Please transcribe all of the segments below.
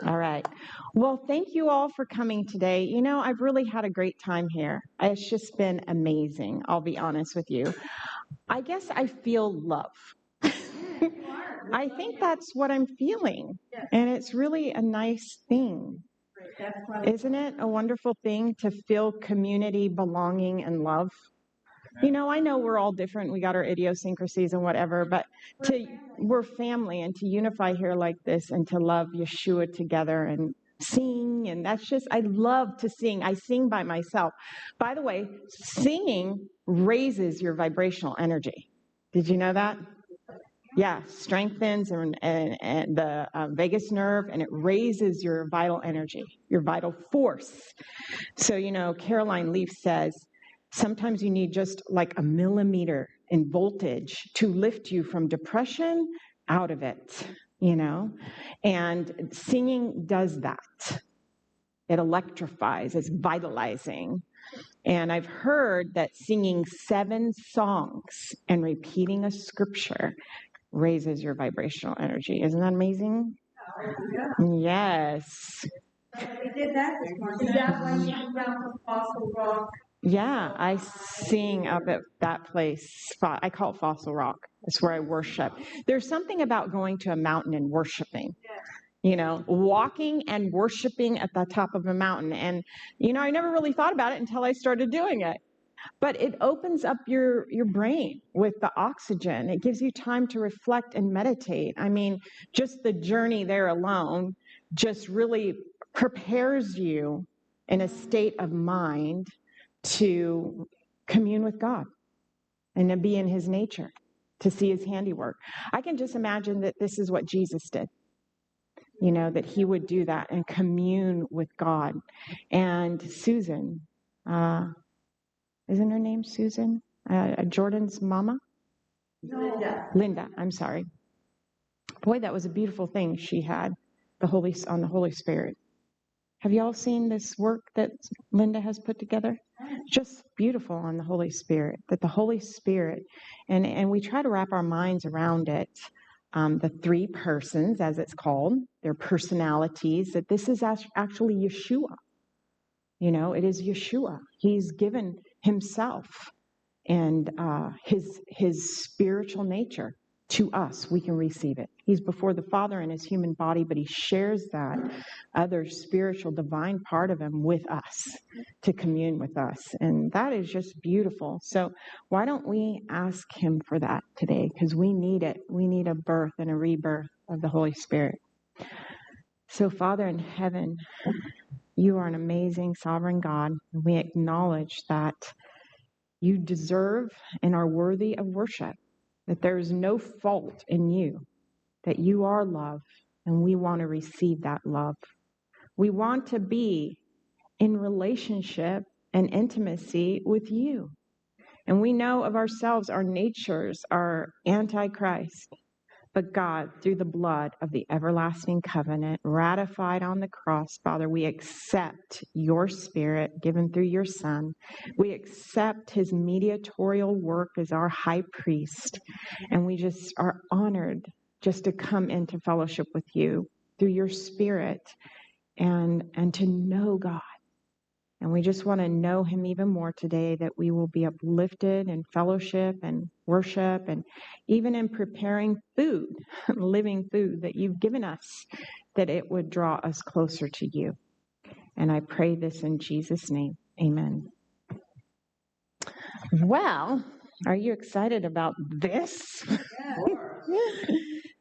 All right. Well, thank you all for coming today. You know, I've really had a great time here. It's just been amazing. I'll be honest with you. I guess I feel love. I think that's what I'm feeling. And it's really a nice thing. Isn't it a wonderful thing to feel community, belonging, and love? You know, I know we're all different. We got our idiosyncrasies and whatever, but we're family, and to unify here like this and to love Yeshua together and sing, and that's just, I love to sing. I sing by myself. By the way, singing raises your vibrational energy. Did you know that? Yeah, strengthens and the vagus nerve, and it raises your vital energy, your vital force. So, you know, Caroline Leaf says, sometimes you need just like a millimeter in voltage to lift you from depression out of it, you know? And singing does that. It electrifies, it's vitalizing. And I've heard that singing 7 songs and repeating a scripture raises your vibrational energy. Isn't that amazing? Yes. We did that this morning. Is that why you come down from Fossil Rock? Yeah, I sing up at that place. I call it Fossil Rock. It's where I worship. There's something about going to a mountain and worshiping. You know, walking and worshiping at the top of a mountain. And, you know, I never really thought about it until I started doing it. But it opens up your brain with the oxygen. It gives you time to reflect and meditate. I mean, just the journey there alone just really prepares you in a state of mind to commune with God and to be in his nature, to see his handiwork. I can just imagine that this is what Jesus did. You know, that he would do that and commune with God. And Susan, isn't her name Susan? Jordan's mama? Linda, I'm sorry. Boy, that was a beautiful thing she had on the Holy Spirit. Have you all seen this work that Linda has put together? Just beautiful on the Holy Spirit, that the Holy Spirit, and we try to wrap our minds around it, the 3 persons, as it's called, their personalities, that this is actually Yeshua. You know, it is Yeshua. He's given himself and his spiritual nature to us. We can receive it. He's before the Father in his human body, but he shares that other spiritual divine part of him with us to commune with us. And that is just beautiful. So why don't we ask him for that today? Because we need it. We need a birth and a rebirth of the Holy Spirit. So Father in heaven, you are an amazing sovereign God. We acknowledge that you deserve and are worthy of worship, that there is no fault in you, that you are love, and we want to receive that love. We want to be in relationship and intimacy with you. And we know of ourselves, our natures are antichrist. But God, through the blood of the everlasting covenant ratified on the cross, Father, we accept your Spirit given through your Son. We accept his mediatorial work as our high priest. And we just are honored just to come into fellowship with you through your Spirit and to know God. And we just want to know him even more today, that we will be uplifted in fellowship and worship, and even in preparing food, living food that you've given us, that it would draw us closer to you. And I pray this in Jesus' name. Amen. Well, are you excited about this?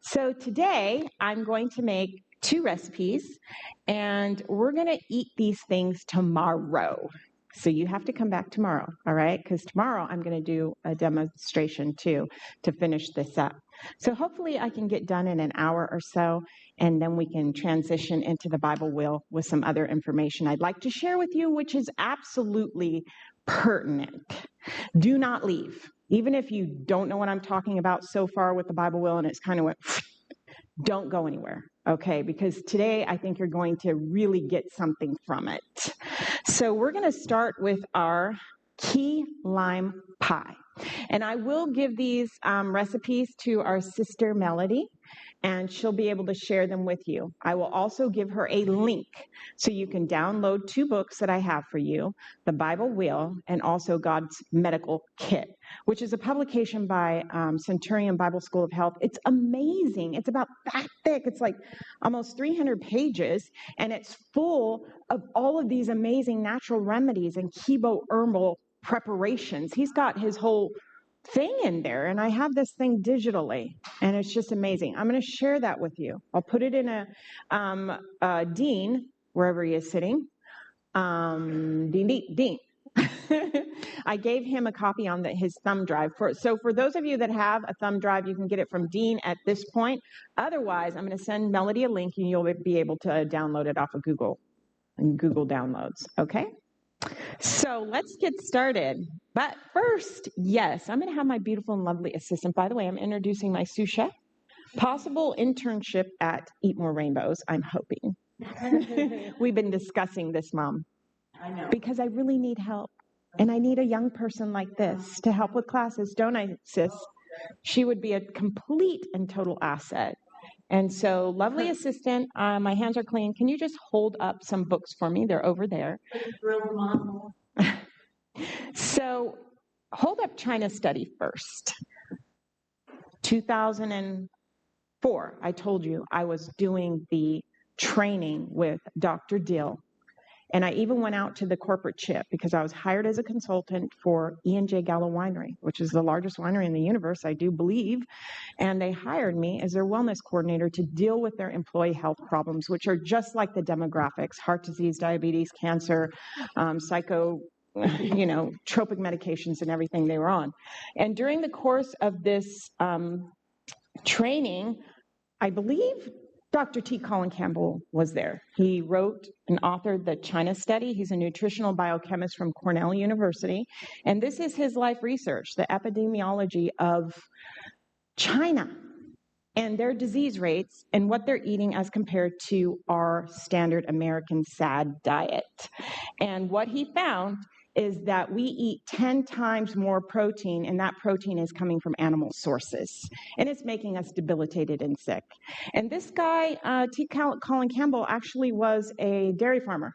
So today I'm going to make 2 recipes, and we're going to eat these things tomorrow. So you have to come back tomorrow, all right? Because tomorrow I'm going to do a demonstration too to finish this up. So hopefully I can get done in an hour or so, and then we can transition into the Bible wheel with some other information I'd like to share with you, which is absolutely pertinent. Do not leave. Even if you don't know what I'm talking about so far with the Bible wheel and it's kind of went, don't go anywhere, okay? Because today I think you're going to really get something from it. So we're going to start with our key lime pie. And I will give these recipes to our sister Melody. and she'll be able to share them with you. I will also give her a link so you can download 2 books that I have for you, The Bible Wheel and also God's Medical Kit, which is a publication by Centurion Bible School of Health. It's amazing. It's about that thick. It's like almost 300 pages, and it's full of all of these amazing natural remedies and herbal preparations. He's got his whole thing in there, and I have this thing digitally, and it's just amazing. I'm going to share that with you. I'll put it in a Dean, wherever he is sitting. Dean. I gave him a copy on his thumb drive. So for those of you that have a thumb drive, you can get it from Dean at this point. Otherwise, I'm going to send Melody a link, and you'll be able to download it off of Google and Google Downloads. Okay? So let's get started. But first, yes, I'm going to have my beautiful and lovely assistant. By the way, I'm introducing my sous chef. Possible internship at Eat More Rainbows, I'm hoping. We've been discussing this, Mom. I know. Because I really need help. And I need a young person like this to help with classes, don't I, sis? She would be a complete and total asset. And so, lovely assistant, my hands are clean. Can you just hold up some books for me? They're over there. So, hold up China Study first. 2004, I told you I was doing the training with Dr. Dill. And I even went out to the corporate chip because I was hired as a consultant for E&J Gallo Winery, which is the largest winery in the universe, I do believe. And they hired me as their wellness coordinator to deal with their employee health problems, which are just like the demographics: heart disease, diabetes, cancer, tropic medications and everything they were on. And during the course of this training, I believe Dr. T. Colin Campbell was there. He wrote and authored the China Study. He's a nutritional biochemist from Cornell University. And this is his life research, the epidemiology of China and their disease rates and what they're eating as compared to our standard American SAD diet. And what he found is that we eat 10 times more protein, and that protein is coming from animal sources. And it's making us debilitated and sick. And this guy, T. Colin Campbell, actually was a dairy farmer.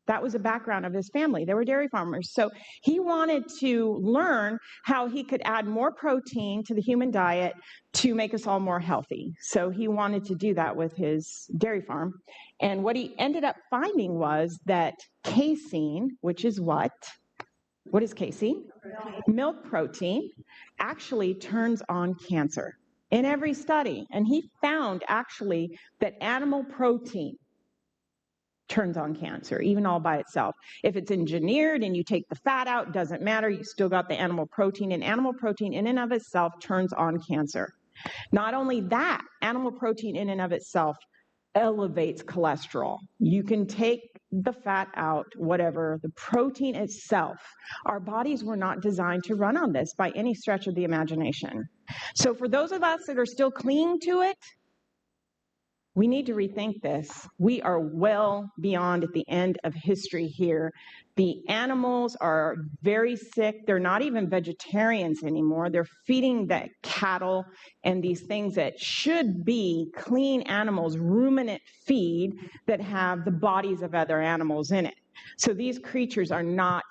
That was the background of his family. They were dairy farmers. So he wanted to learn how he could add more protein to the human diet to make us all more healthy. So he wanted to do that with his dairy farm. And what he ended up finding was that casein, which is what? What is casein? Milk protein actually turns on cancer in every study. And he found actually that animal protein turns on cancer, even all by itself. If it's engineered and you take the fat out, doesn't matter, you still got the animal protein, and animal protein in and of itself turns on cancer. Not only that, animal protein in and of itself elevates cholesterol. You can take the fat out, whatever, the protein itself. Our bodies were not designed to run on this by any stretch of the imagination. So for those of us that are still clinging to it, we need to rethink this. We are well beyond at the end of history here. The animals are very sick. They're not even vegetarians anymore. They're feeding the cattle and these things that should be clean animals, ruminant feed that have the bodies of other animals in it. So these creatures are not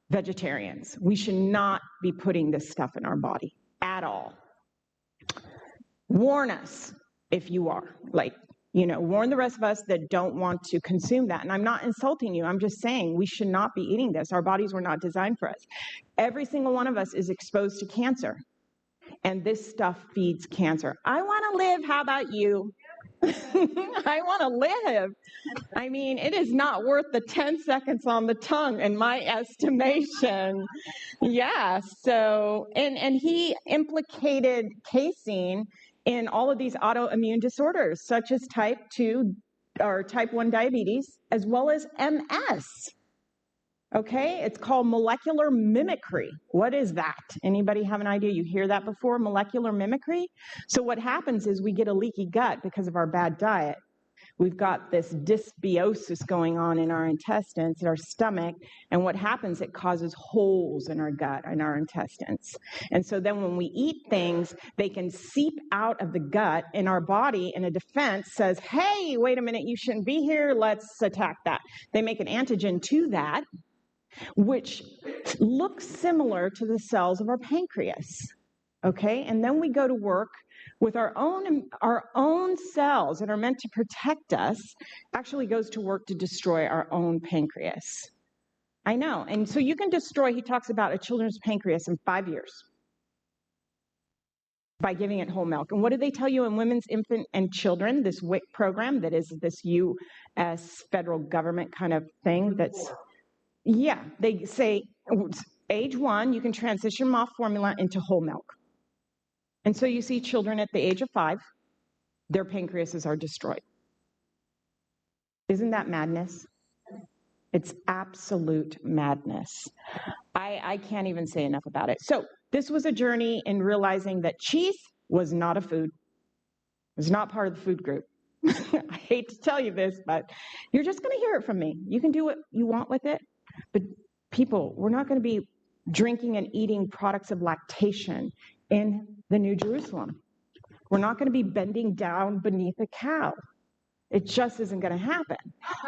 vegetarians. We should not be putting this stuff in our body at all. Warn us if you are, warn the rest of us that don't want to consume that. And I'm not insulting you. I'm just saying we should not be eating this. Our bodies were not designed for us. Every single one of us is exposed to cancer. And this stuff feeds cancer. I want to live. How about you? I want to live. I mean, it is not worth the 10 seconds on the tongue in my estimation. Yeah. So, and he implicated casein in all of these autoimmune disorders, such as type 2 or type 1 diabetes, as well as MS. Okay, it's called molecular mimicry. What is that? Anybody have an idea? You hear that before, molecular mimicry? So what happens is we get a leaky gut because of our bad diet. We've got this dysbiosis going on in our intestines, in our stomach, and what happens, it causes holes in our gut, in our intestines. And so then when we eat things, they can seep out of the gut, and our body, in a defense, says, hey, wait a minute, you shouldn't be here, let's attack that. They make an antigen to that, which looks similar to the cells of our pancreas. Okay, and then we go to work with our own cells that are meant to protect us, actually goes to work to destroy our own pancreas. I know, and so you can destroy, he talks about a children's pancreas in 5 years by giving it whole milk. And what do they tell you in Women's, Infant, and Children, this WIC program that is this U.S. federal government kind of thing that's, yeah, they say age 1, you can transition from off formula into whole milk. And so you see children at the age of 5, their pancreases are destroyed. Isn't that madness? It's absolute madness. I can't even say enough about it. So this was a journey in realizing that cheese was not a food. It was not part of the food group. I hate to tell you this, but you're just going to hear it from me. You can do what you want with it, but people, we're not going to be drinking and eating products of lactation in the New Jerusalem. We're not going to be bending down beneath a cow. It just isn't going to happen.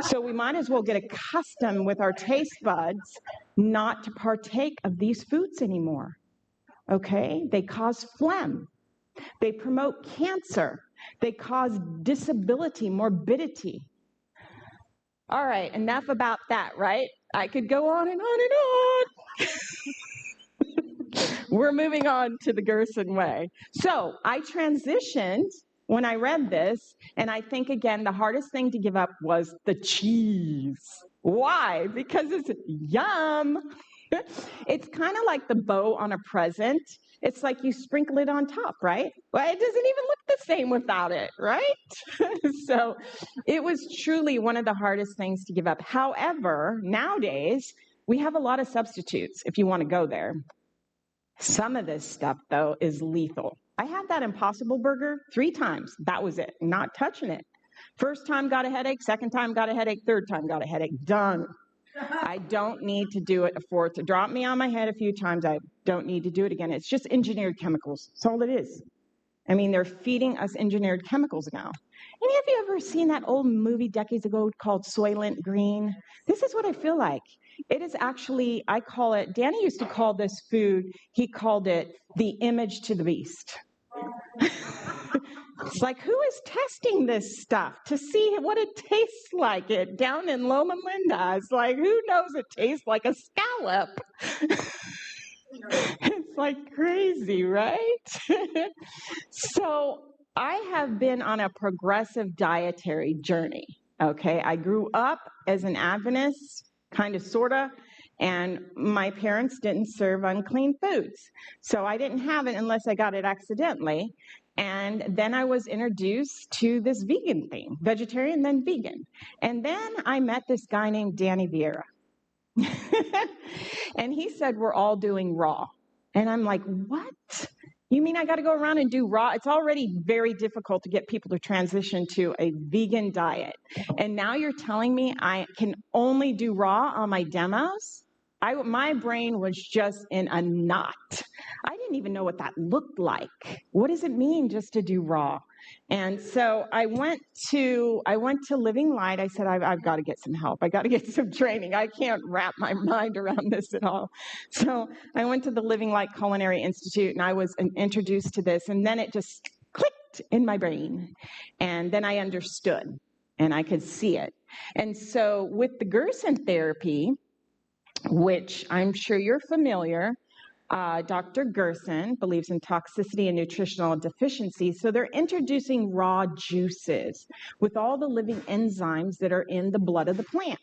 So we might as well get accustomed with our taste buds not to partake of these foods anymore. Okay? They cause phlegm. They promote cancer. They cause disability, morbidity. All right, enough about that, right? I could go on and on and on. We're moving on to the Gerson way. So I transitioned when I read this, and I think, again, the hardest thing to give up was the cheese. Why? Because it's yum. It's kind of like the bow on a present. It's like you sprinkle it on top, right? Well, it doesn't even look the same without it, right? So it was truly one of the hardest things to give up. However, nowadays, we have a lot of substitutes if you want to go there. Some of this stuff, though, is lethal. I had that Impossible Burger 3 times. That was it. Not touching it. First time got a headache. Second time got a headache. Third time got a headache. Done. I don't need to do it a fourth. Drop me on my head a few times. I don't need to do it again. It's just engineered chemicals. That's all it is. I mean, they're feeding us engineered chemicals now. Any of you ever seen that old movie decades ago called Soylent Green? This is what I feel like. It is actually, I call it, Danny used to call this food, he called it the image to the beast. It's like, who is testing this stuff to see what it tastes like it down in Loma Linda? It's like, who knows it tastes like a scallop? It's like crazy, right? So I have been on a progressive dietary journey, okay? I grew up as an Adventist, kind of, sort of, and my parents didn't serve unclean foods. So I didn't have it unless I got it accidentally. And then I was introduced to this vegan thing, vegetarian, then vegan. And then I met this guy named Danny Vieira. And he said, we're all doing raw. And I'm like, what? You mean I got to go around and do raw? It's already very difficult to get people to transition to a vegan diet. And now you're telling me I can only do raw on my demos? My brain was just in a knot. I didn't even know what that looked like. What does it mean just to do raw? And so I went to Living Light. I said, I've got to get some help. I got to get some training. I can't wrap my mind around this at all. So I went to the Living Light Culinary Institute, and I was introduced to this, and then it just clicked in my brain. And then I understood, and I could see it. And so with the Gerson therapy, which I'm sure you're familiar, Dr. Gerson believes in toxicity and nutritional deficiency, so they're introducing raw juices with all the living enzymes that are in the blood of the plant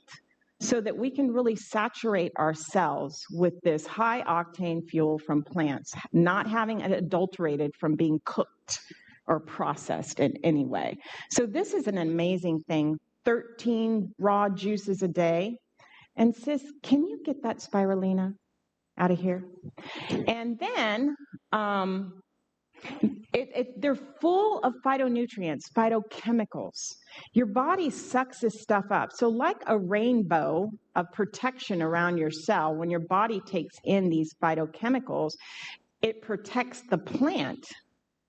so that we can really saturate ourselves with this high-octane fuel from plants, not having it adulterated from being cooked or processed in any way. So this is an amazing thing, 13 raw juices a day. And sis, can you get that spirulina out of here? And then They're full of phytonutrients, phytochemicals. Your body sucks this stuff up. So like a rainbow of protection around your cell, when your body takes in these phytochemicals, it protects the plant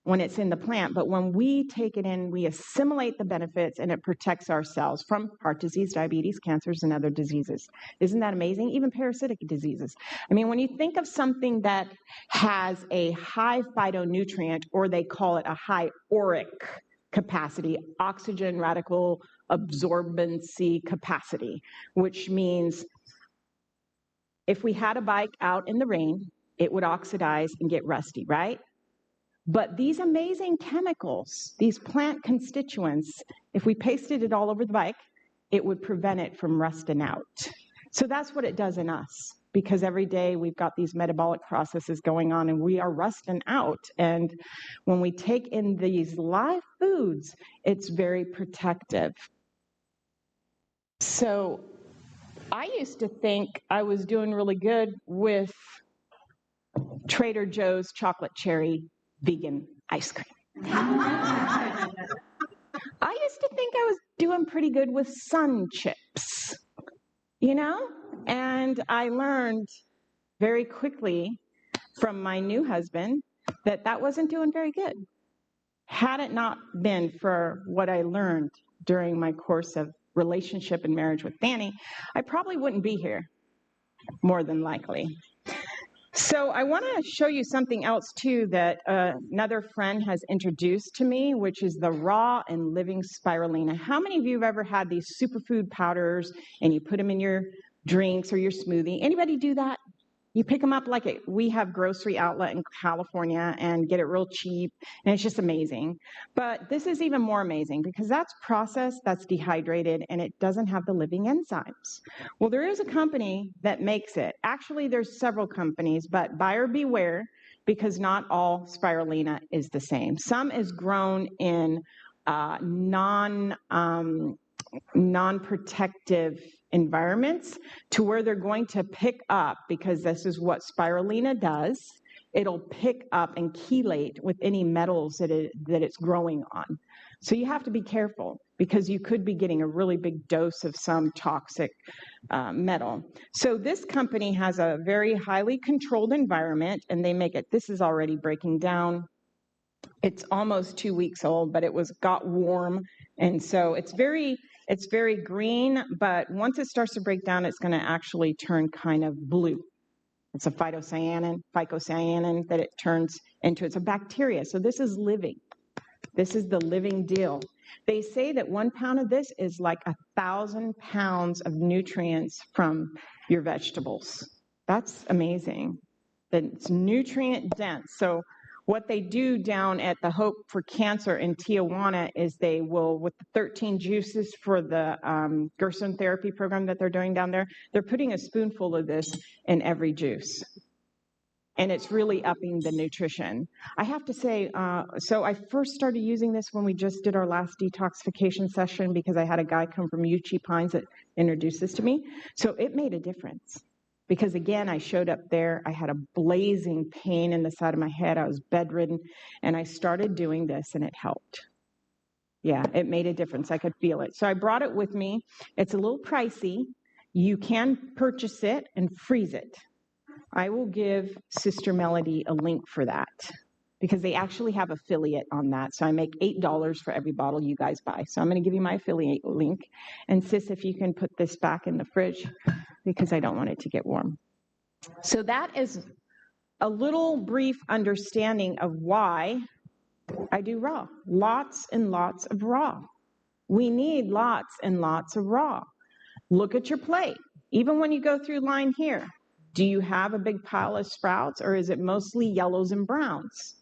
when it's in the plant. But when we take it in, we assimilate the benefits and it protects our cells from heart disease, diabetes, cancers, and other diseases. Isn't that amazing? Even parasitic diseases. I mean, when you think of something that has a high phytonutrient, or they call it a high auric capacity, oxygen radical absorbency capacity, which means if we had a bike out in the rain, it would oxidize and get rusty, right? But these amazing chemicals, these plant constituents, if we pasted it all over the bike, it would prevent it from rusting out. So that's what it does in us, because every day we've got these metabolic processes going on and we are rusting out. And when we take in these live foods, it's very protective. So I used to think I was doing really good with Trader Joe's chocolate cherry vegan ice cream. I used to think I was doing pretty good with sun chips, you know? And I learned very quickly from my new husband that that wasn't doing very good. Had it not been for what I learned during my course of relationship and marriage with Danny, I probably wouldn't be here, more than likely. So I want to show you something else too that another friend has introduced to me, which is the raw and living spirulina. How many of you have ever had these superfood powders and you put them in your drinks or your smoothie? Anybody do that? You pick them up like we have grocery outlet in California and get it real cheap, and it's just amazing. But this is even more amazing because that's processed, that's dehydrated, and it doesn't have the living enzymes. Well, there is a company that makes it. Actually, there's several companies, but buyer beware, because not all spirulina is the same. Some is grown in non-protective environments to where they're going to pick up, because this is what spirulina does. It'll pick up and chelate with any metals that it's growing on. So you have to be careful because you could be getting a really big dose of some toxic metal. So this company has a very highly controlled environment, and they make it, this is already breaking down. It's almost 2 weeks old, but it got warm, and so it's very green, but once it starts to break down, it's going to actually turn kind of blue. It's a phycocyanin that it turns into. It's a bacteria, so this is living. This is the living deal. They say that 1 pound of this is like 1,000 pounds of nutrients from your vegetables. That's amazing. That it's nutrient dense. So what they do down at the Hope for Cancer in Tijuana is they will, with the 13 juices for the Gerson therapy program that they're doing down there, they're putting a spoonful of this in every juice. And it's really upping the nutrition. I have to say, so I first started using this when we just did our last detoxification session, because I had a guy come from Uchee Pines that introduced this to me. So it made a difference. Because again, I showed up there, I had a blazing pain in the side of my head, I was bedridden, and I started doing this and it helped. Yeah, it made a difference, I could feel it. So I brought it with me. It's a little pricey. You can purchase it and freeze it. I will give Sister Melody a link for that, because they actually have affiliate on that. So I make $8 for every bottle you guys buy. So I'm going to give you my affiliate link. And sis, if you can put this back in the fridge, because I don't want it to get warm. So that is a little brief understanding of why I do raw. Lots and lots of raw. We need lots and lots of raw. Look at your plate. Even when you go through line here, do you have a big pile of sprouts, or is it mostly yellows and browns?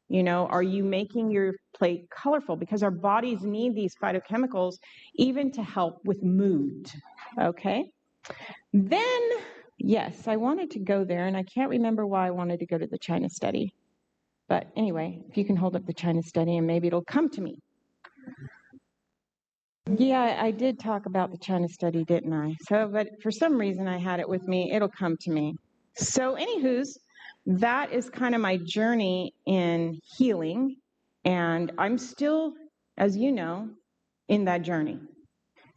You know, are you making your plate colorful? Because our bodies need these phytochemicals even to help with mood, okay? Then, yes, I wanted to go there, and I can't remember why I wanted to go to the China study. But anyway, if you can hold up the China study, and maybe it'll come to me. Yeah, I did talk about the China study, didn't I? So, but for some reason I had it with me. It'll come to me. So, anywho's, that is kind of my journey in healing. And I'm still, as you know, in that journey.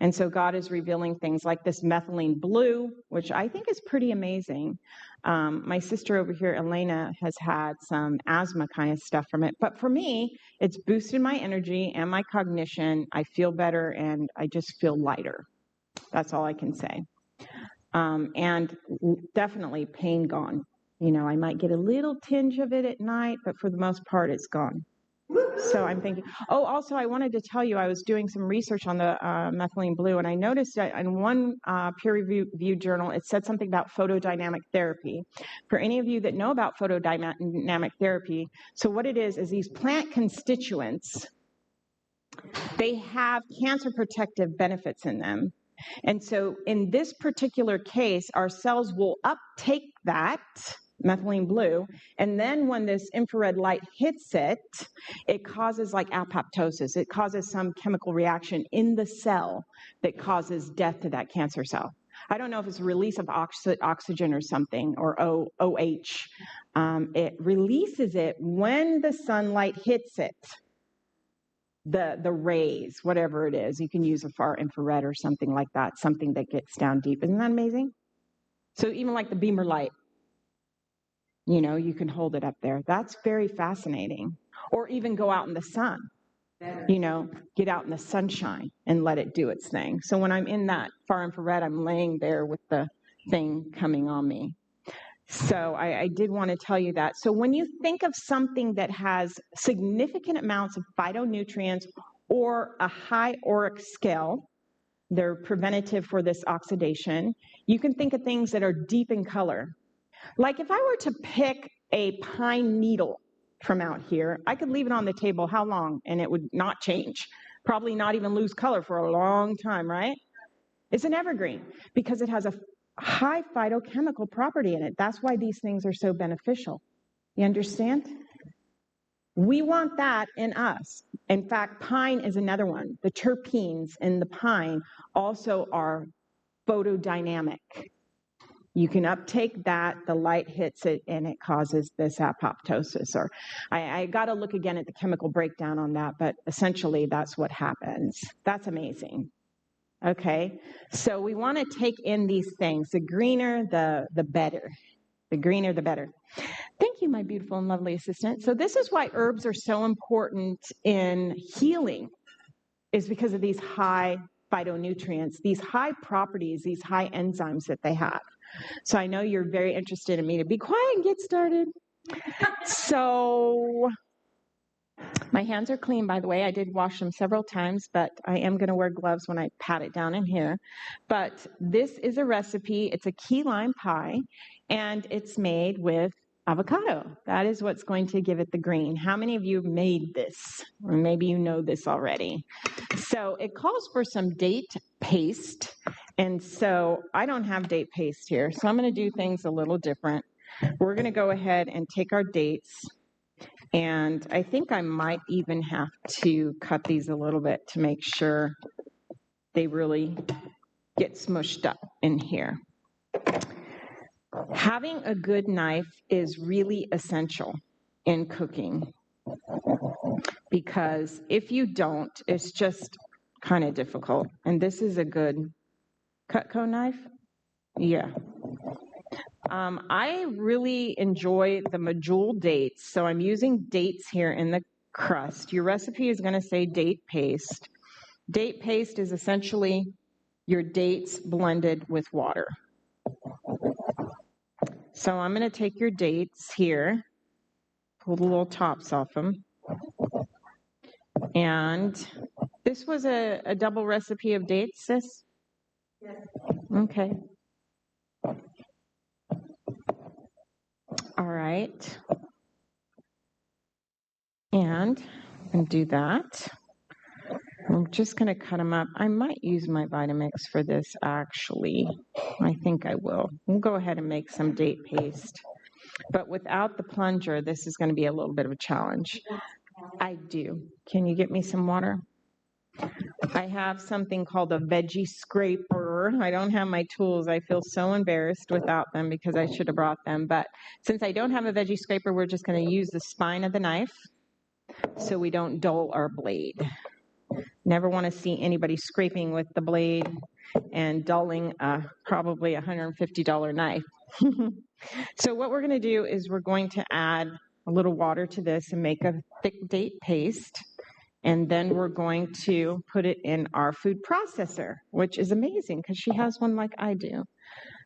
And so God is revealing things like this methylene blue, which I think is pretty amazing. My sister over here, Elena, has had some asthma kind of stuff from it. But for me, it's boosted my energy and my cognition. I feel better and I just feel lighter. That's all I can say. And definitely pain gone. You know, I might get a little tinge of it at night, but for the most part, it's gone. So I'm thinking, oh, also I wanted to tell you, I was doing some research on the methylene blue, and I noticed that in one peer-reviewed journal, it said something about photodynamic therapy. For any of you that know about photodynamic therapy, so what it is these plant constituents, they have cancer protective benefits in them. And so in this particular case, our cells will uptake that methylene blue, and then when this infrared light hits it, it causes like apoptosis. It causes some chemical reaction in the cell that causes death to that cancer cell. I don't know if it's a release of oxygen or something, or OH. It releases it when the sunlight hits it. The rays, whatever it is. You can use a far infrared or something like that, something that gets down deep. Isn't that amazing? So even like the beamer light, you know, you can hold it up there. That's very fascinating. Or even go out in the sun, you know, get out in the sunshine and let it do its thing. So when I'm in that far infrared, I'm laying there with the thing coming on me. So I did want to tell you that. So when you think of something that has significant amounts of phytonutrients or a high auric scale, they're preventative for this oxidation, you can think of things that are deep in color. Like if I were to pick a pine needle from out here, I could leave it on the table how long and it would not change. Probably not even lose color for a long time, right? It's an evergreen because it has a high phytochemical property in it. That's why these things are so beneficial. You understand? We want that in us. In fact, pine is another one. The terpenes in the pine also are photodynamic. You can uptake that, the light hits it, and it causes this apoptosis. Or I got to look again at the chemical breakdown on that, but essentially that's what happens. That's amazing. Okay, so we want to take in these things. The greener, the better. The greener, the better. Thank you, my beautiful and lovely assistant. So this is why herbs are so important in healing, is because of these high phytonutrients, these high properties, these high enzymes that they have. So I know you're very interested in me to be quiet and get started. So my hands are clean, by the way. I did wash them several times, but I am going to wear gloves when I pat it down in here. But this is a recipe. It's a key lime pie, and it's made with avocado. That is what's going to give it the green. How many of you made this? Or maybe you know this already. So it calls for some date paste. And so I don't have date paste here, so I'm going to do things a little different. We're going to go ahead and take our dates, and I think I might even have to cut these a little bit to make sure they really get smushed up in here. Having a good knife is really essential in cooking, because if you don't, it's just kind of difficult. And this is a good Cutco knife? Yeah. I really enjoy the medjool dates, so I'm using dates here in the crust. Your recipe is going to say date paste. Date paste is essentially your dates blended with water. So I'm going to take your dates here, pull the little tops off them. And this was a double recipe of dates, sis? Yes. Okay. All right. And do that. I'm just going to cut them up. I might use my Vitamix for this, actually. I think I will. We'll go ahead and make some date paste. But without the plunger, this is going to be a little bit of a challenge. I do. Can you get me some water? I have something called a veggie scraper scraper. I don't have my tools. I feel so embarrassed without them because I should have brought them. But since I don't have a veggie scraper, we're just going to use the spine of the knife so we don't dull our blade. Never want to see anybody scraping with the blade and dulling probably a $150 knife. So what we're going to do is we're going to add a little water to this and make a thick date paste. And then we're going to put it in our food processor, which is amazing because she has one like I do.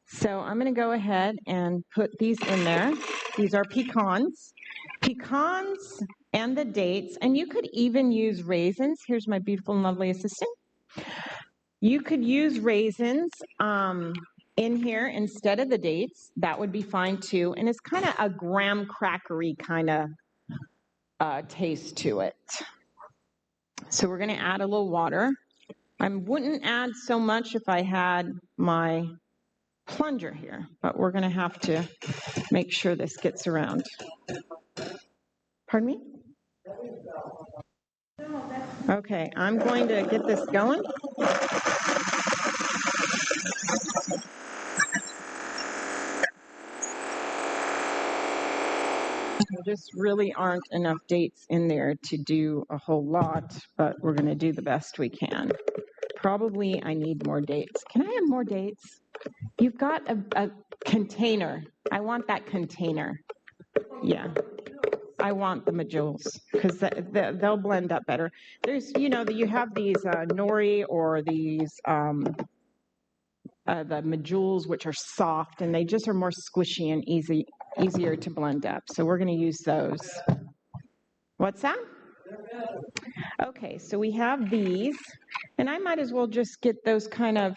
So I'm going to go ahead and put these in there. These are pecans. Pecans and the dates, and you could even use raisins. Here's my beautiful and lovely assistant. You could use raisins in here instead of the dates. That would be fine too. And it's kind of a graham crackery kind of taste to it. So we're going to add a little water. I wouldn't add so much if I had my plunger here, but we're going to have to make sure this gets around. Pardon me? Okay, I'm going to get this going. There just really aren't enough dates in there to do a whole lot, but we're going to do the best we can. Probably I need more dates. Can I have more dates? You've got a container. I want that container. Yeah. I want the medjool because they'll blend up better. There's, you have these nori or these the medjools, which are soft, and they just are more squishy and easier to blend up. So we're going to use those. What's that? Okay, so we have these, and I might as well just get those kind of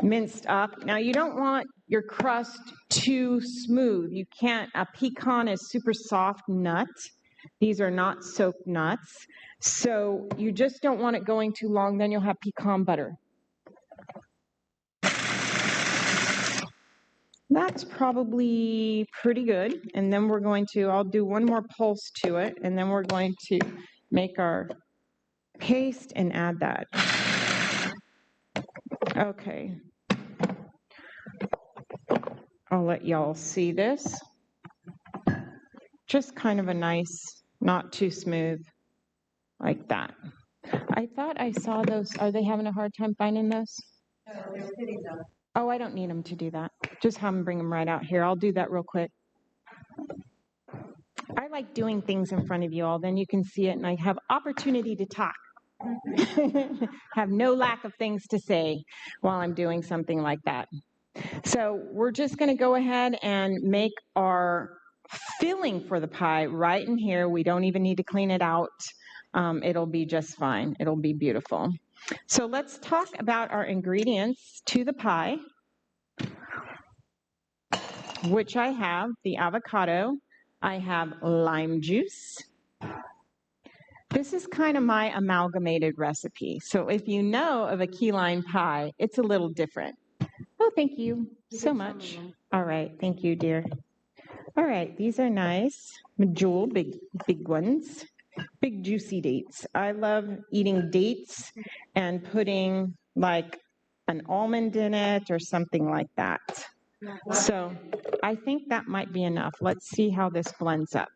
minced up. Now you don't want your crust too smooth. You can't, a pecan is super soft nut. These are not soaked nuts. So you just don't want it going too long, then you'll have pecan butter. That's probably pretty good. And then we're going to, I'll do one more pulse to it, and then we're going to make our paste and add that. Okay. I'll let y'all see this. Just kind of a nice, not too smooth, like that. I thought I saw those. Are they having a hard time finding those? No, they're hitting them. Oh, I don't need them to do that. Just have them bring them right out here. I'll do that real quick. I like doing things in front of you all. Then you can see it, and I have opportunity to talk. Have no lack of things to say while I'm doing something like that. So we're just going to go ahead and make our filling for the pie right in here. We don't even need to clean it out. It'll be just fine. It'll be beautiful. So let's talk about our ingredients to the pie, which I have the avocado. I have lime juice. This is kind of my amalgamated recipe. So if you know of a key lime pie, it's a little different. Oh, thank you so much. All right. Thank you, dear. All right. These are nice. Medjool, big ones. Big juicy dates. I love eating dates and putting like an almond in it or something like that. So I think that might be enough. Let's see how this blends up.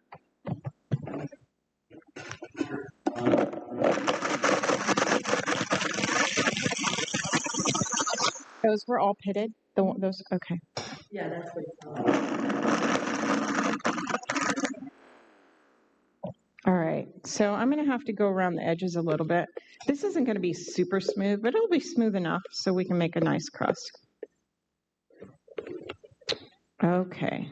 Those were all pitted? Those, okay. Yeah, that's what it's called. All right, so I'm going to have to go around the edges a little bit. This isn't going to be super smooth, but it'll be smooth enough so we can make a nice crust. Okay.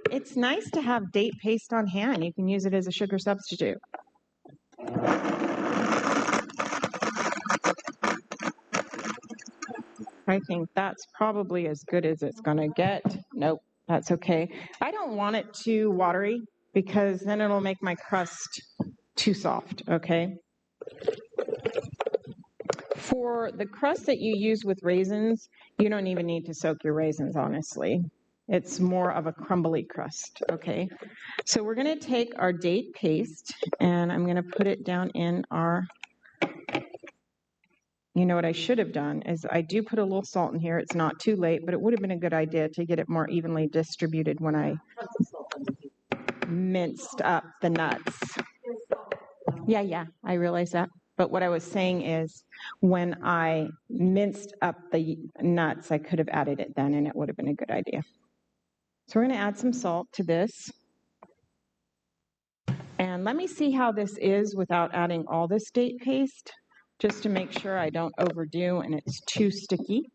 It's nice to have date paste on hand. You can use it as a sugar substitute. I think that's probably as good as it's going to get. Nope, that's okay. I don't want it too watery because then it'll make my crust too soft, okay? For the crust that you use with raisins, you don't even need to soak your raisins, honestly. It's more of a crumbly crust, okay? So we're going to take our date paste, and I'm going to put it down in our you know what I should have done is I do put a little salt in here. It's not too late, but it would have been a good idea to get it more evenly distributed when I minced up the nuts. Yeah, I realize that. But what I was saying is when I minced up the nuts, I could have added it then and it would have been a good idea. So we're going to add some salt to this. And let me see how this is without adding all this date paste, just to make sure I don't overdo and it's too sticky.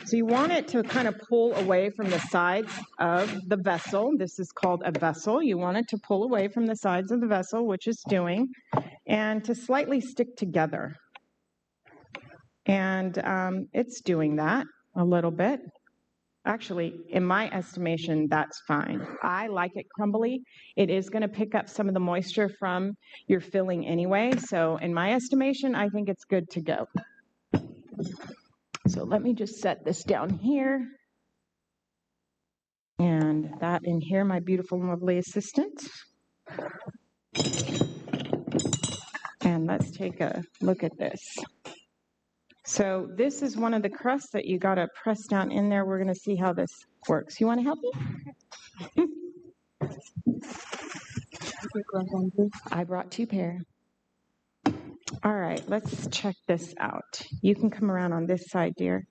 So you want it to kind of pull away from the sides of the vessel. This is called a vessel. You want it to pull away from the sides of the vessel, which it's doing, and to slightly stick together. And it's doing that a little bit. Actually, in my estimation, that's fine. I like it crumbly. It is going to pick up some of the moisture from your filling anyway. So in my estimation, I think it's good to go. So let me just set this down here. And that in here, my beautiful, lovely assistant. And let's take a look at this. So this is one of the crusts that you got to press down in there. We're going to see how this works. You want to help me? I brought 2 pair. All right, let's check this out. You can come around on this side, dear.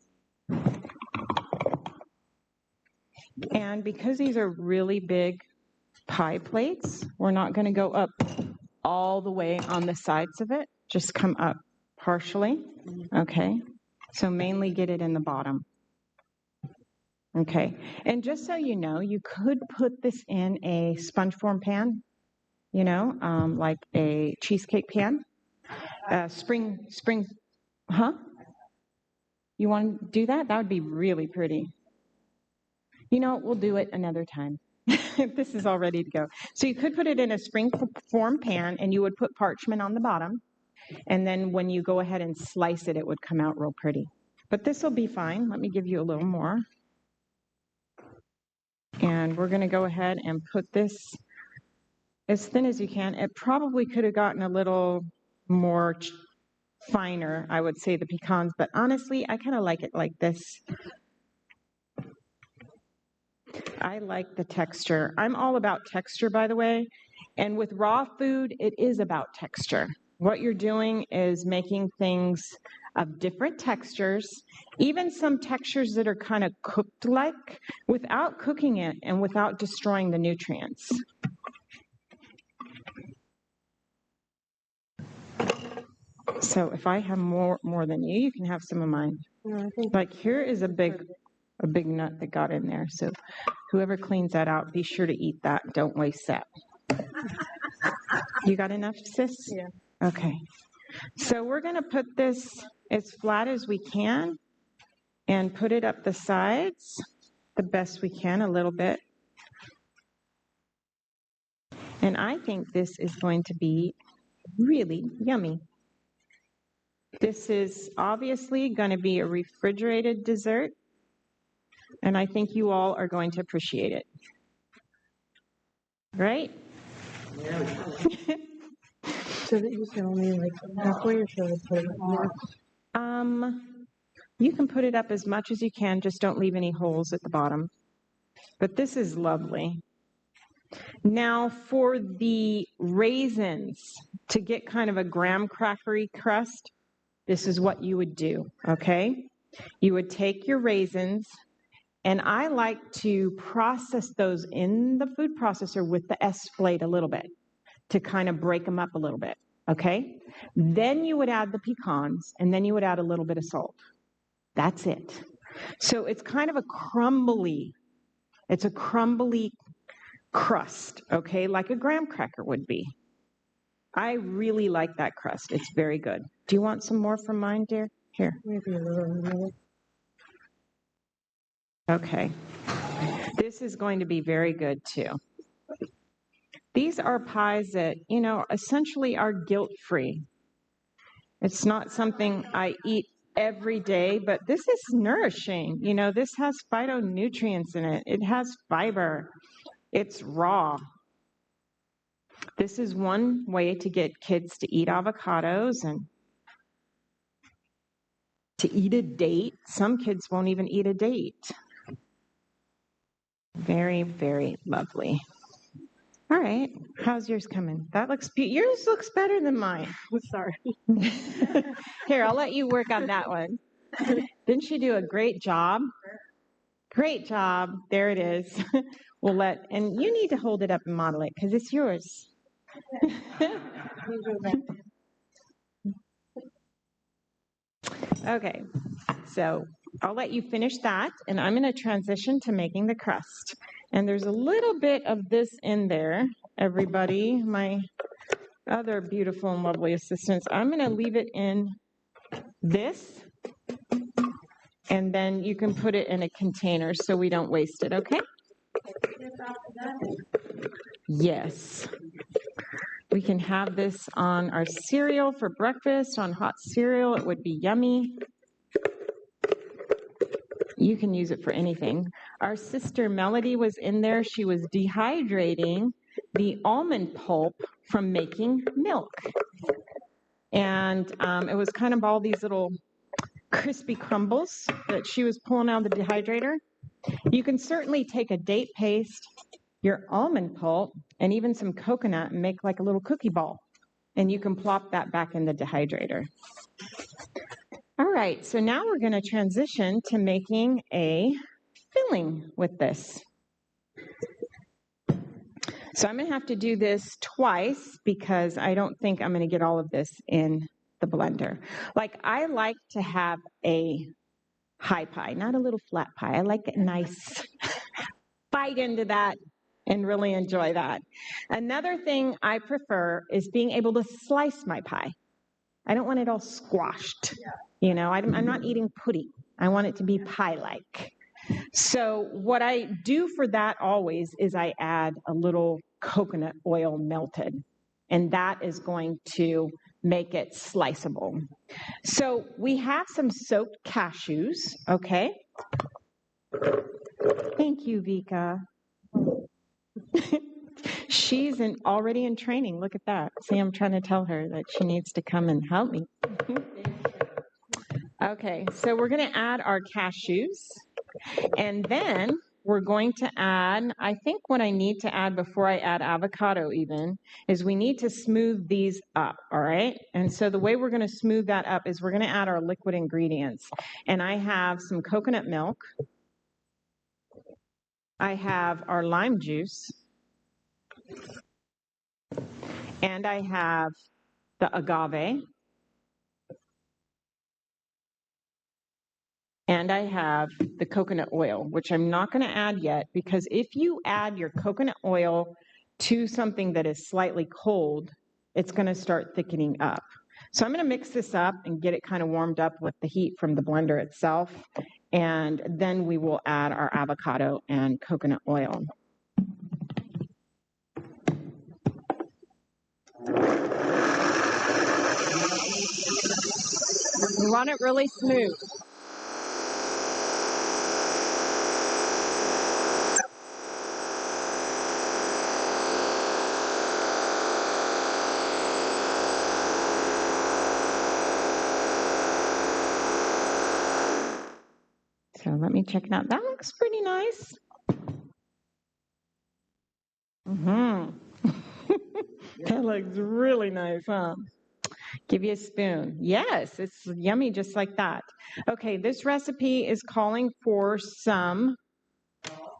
And because these are really big pie plates, we're not going to go up all the way on the sides of it. Just come up partially. Okay, so mainly get it in the bottom. Okay, and just so you know, you could put this in a sponge form pan, you know, like a cheesecake pan. Spring, huh? You want to do that? That would be really pretty. You know, we'll do it another time. This is all ready to go. So you could put it in a spring form pan and you would put parchment on the bottom. And then when you go ahead and slice it, it would come out real pretty. But this will be fine. Let me give you a little more. And we're going to go ahead and put this as thin as you can. It probably could have gotten a little more finer, I would say, the pecans. But honestly, I kind of like it like this. I like the texture. I'm all about texture, by the way. And with raw food, it is about texture. What you're doing is making things of different textures, even some textures that are kind of cooked like, without cooking it and without destroying the nutrients. So if I have more than you, you can have some of mine. Like here is a big nut that got in there. So whoever cleans that out, be sure to eat that. Don't waste that. You got enough, sis? Yeah. Okay. So we're going to put this as flat as we can and put it up the sides the best we can, a little bit. And I think this is going to be really yummy. This is obviously going to be a refrigerated dessert, and I think you all are going to appreciate it. Right? Yeah. So that you can only like halfway or should I put it more? You can put it up as much as you can, just don't leave any holes at the bottom. But this is lovely. Now for the raisins, to get kind of a graham crackery crust, this is what you would do, okay? You would take your raisins, and I like to process those in the food processor with the S-blade a little bit to kind of break them up a little bit, okay? Then you would add the pecans, and then you would add a little bit of salt. That's it. So it's kind of a crumbly crust, okay, like a graham cracker would be. I really like that crust. It's very good. Do you want some more from mine, dear? Here. Maybe a little. Okay. This is going to be very good too. These are pies that, you know, essentially are guilt-free. It's not something I eat every day, but this is nourishing. You know, this has phytonutrients in it. It has fiber. It's raw. This is one way to get kids to eat avocados and to eat a date. Some kids won't even eat a date. Very, very lovely. All right. How's yours coming? That looks yours looks better than mine. Sorry. Here, I'll let you work on that one. Didn't she do a great job? Great job. There it is. And you need to hold it up and model it because it's yours. Okay, so I'll let you finish that, and I'm going to transition to making the crust. And there's a little bit of this in there, everybody, my other beautiful and lovely assistants. I'm going to leave it in this, and then you can put it in a container so we don't waste it, okay? Yes. We can have this on our cereal for breakfast, on hot cereal. It would be yummy. You can use it for anything. Our sister Melody was in there. She was dehydrating the almond pulp from making milk. And it was kind of all these little crispy crumbles that she was pulling out of the dehydrator. You can certainly take a date paste, your almond pulp, and even some coconut and make like a little cookie ball. And you can plop that back in the dehydrator. All right, so now we're going to transition to making a filling with this. So I'm going to have to do this twice because I don't think I'm going to get all of this in the blender. Like, I like to have a high pie, not a little flat pie. I like it nice. Bite into that and really enjoy that. Another thing I prefer is being able to slice my pie. I don't want it all squashed. You know, I'm not eating pudding. I want it to be pie-like. So what I do for that always is I add a little coconut oil melted, and that is going to make it sliceable. So we have some soaked cashews, okay? Thank you, Vika. She's already in training. Look at that. See, I'm trying to tell her that she needs to come and help me. Okay, so we're going to add our cashews. And then we're going to add, I think what I need to add before I add avocado even, is we need to smooth these up, all right? And so the way we're going to smooth that up is we're going to add our liquid ingredients. And I have some coconut milk. I have our lime juice. And I have the agave. And I have the coconut oil, which I'm not going to add yet, because if you add your coconut oil to something that is slightly cold, it's going to start thickening up. So I'm going to mix this up and get it kind of warmed up with the heat from the blender itself. And then we will add our avocado and coconut oil. We want it really smooth. So let me check it out. That looks pretty nice. That looks really nice, huh? Give you a spoon. Yes, it's yummy just like that. Okay, this recipe is calling for some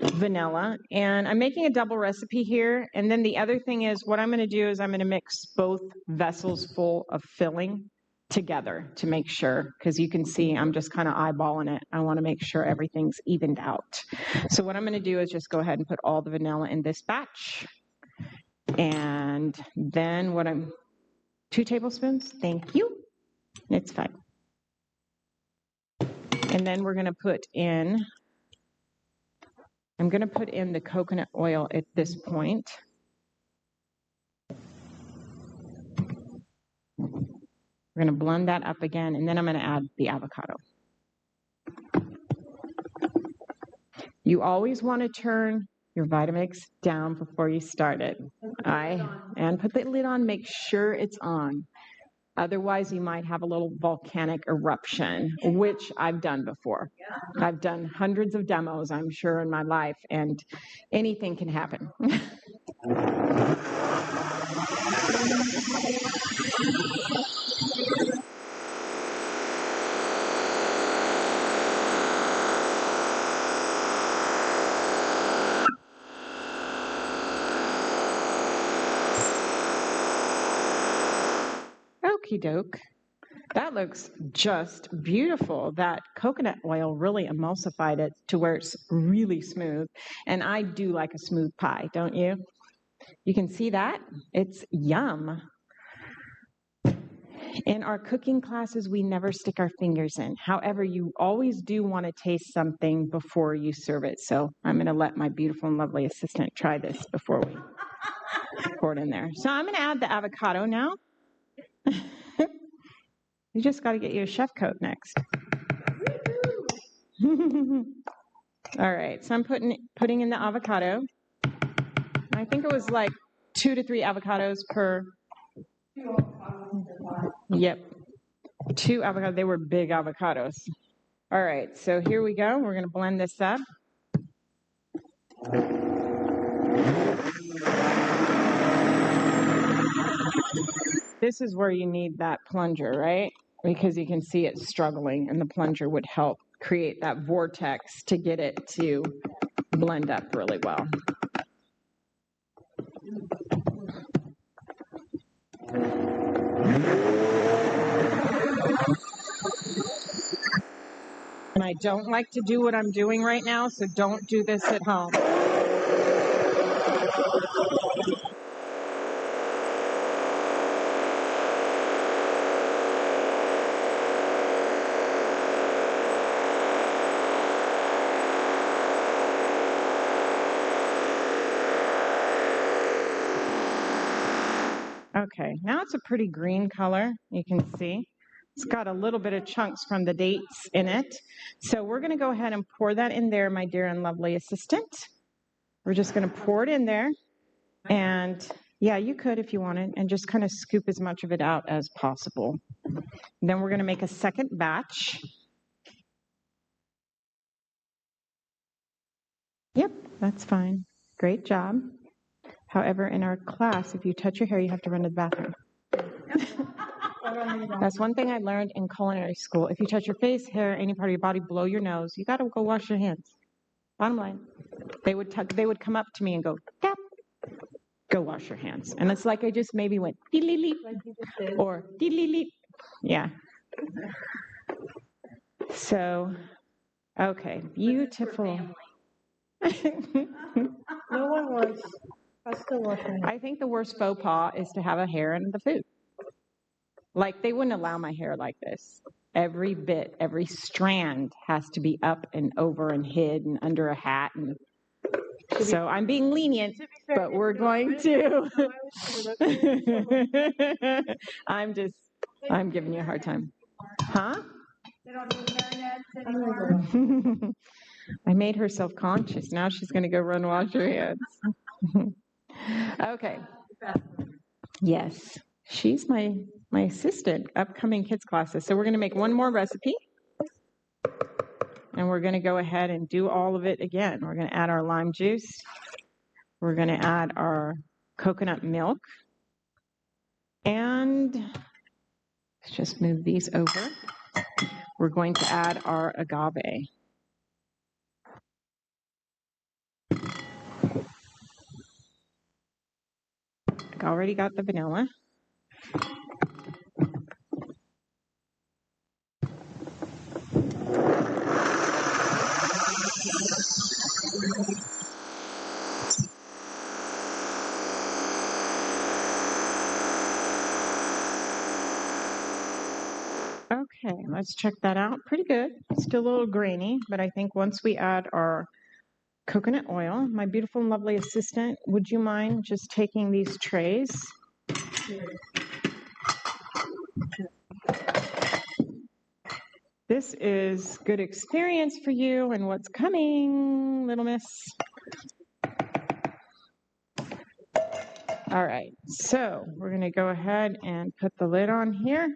vanilla, and I'm making a double recipe here. And then the other thing is what I'm going to do is I'm going to mix both vessels full of filling together to make sure, because you can see I'm just kind of eyeballing it. I want to make sure everything's evened out. So what I'm going to do is just go ahead and put all the vanilla in this batch. And then 2 tablespoons, thank you. It's fine. And then we're going to I'm going to put in the coconut oil at this point. We're going to blend that up again, and then I'm going to add the avocado. You always want to turn your Vitamix down before you start it. And put the lid on, make sure it's on. Otherwise, you might have a little volcanic eruption, which I've done before. I've done hundreds of demos, I'm sure, in my life, and anything can happen. Okie doke. That looks just beautiful. That coconut oil really emulsified it to where it's really smooth. And I do like a smooth pie, don't you? You can see that? It's yum. In our cooking classes, we never stick our fingers in. However, you always do want to taste something before you serve it. So I'm going to let my beautiful and lovely assistant try this before we pour it in there. So I'm going to add the avocado now. You just got to get you a chef coat next. All right, so I'm putting in the avocado. I think it was like 2 to 3 avocados per. Yep, 2 avocados. They were big avocados. All right, so here we go. We're going to blend this up. This is where you need that plunger, right? Because you can see it struggling, and the plunger would help create that vortex to get it to blend up really well. And I don't like to do what I'm doing right now, so don't do this at home. Okay, now it's a pretty green color, you can see. It's got a little bit of chunks from the dates in it. So we're going to go ahead and pour that in there, my dear and lovely assistant. We're just going to pour it in there. And yeah, you could if you wanted, and just kind of scoop as much of it out as possible. Then we're going to make a second batch. Yep, that's fine. Great job. However, in our class, if you touch your hair, you have to run to the bathroom. That's one thing I learned in culinary school. If you touch your face, hair, any part of your body below your nose, you got to go wash your hands. Bottom line. They would come up to me and go, tap, go wash your hands. And it's like I just maybe went, dee-lee-lee, or dee-lee-lee. Yeah. So, okay, beautiful. No one wants us to wash our hands. I think the worst faux pas is to have a hair in the food. Like, they wouldn't allow my hair like this. Every bit, every strand has to be up and over and hid and under a hat. And so I'm being lenient, but we're going to. I'm giving you a hard time. Huh? I made her self-conscious. Now she's going to go run wash her hands. Okay. Yes. She's my assistant, upcoming kids classes. So we're going to make one more recipe. And we're going to go ahead and do all of it again. We're going to add our lime juice. We're going to add our coconut milk. And let's just move these over. We're going to add our agave. I already got the vanilla. Okay, let's check that out. Pretty good. Still a little grainy, but I think once we add our coconut oil, my beautiful and lovely assistant, would you mind just taking these trays? This is good experience for you and what's coming, little miss. All right, so we're going to go ahead and put the lid on here.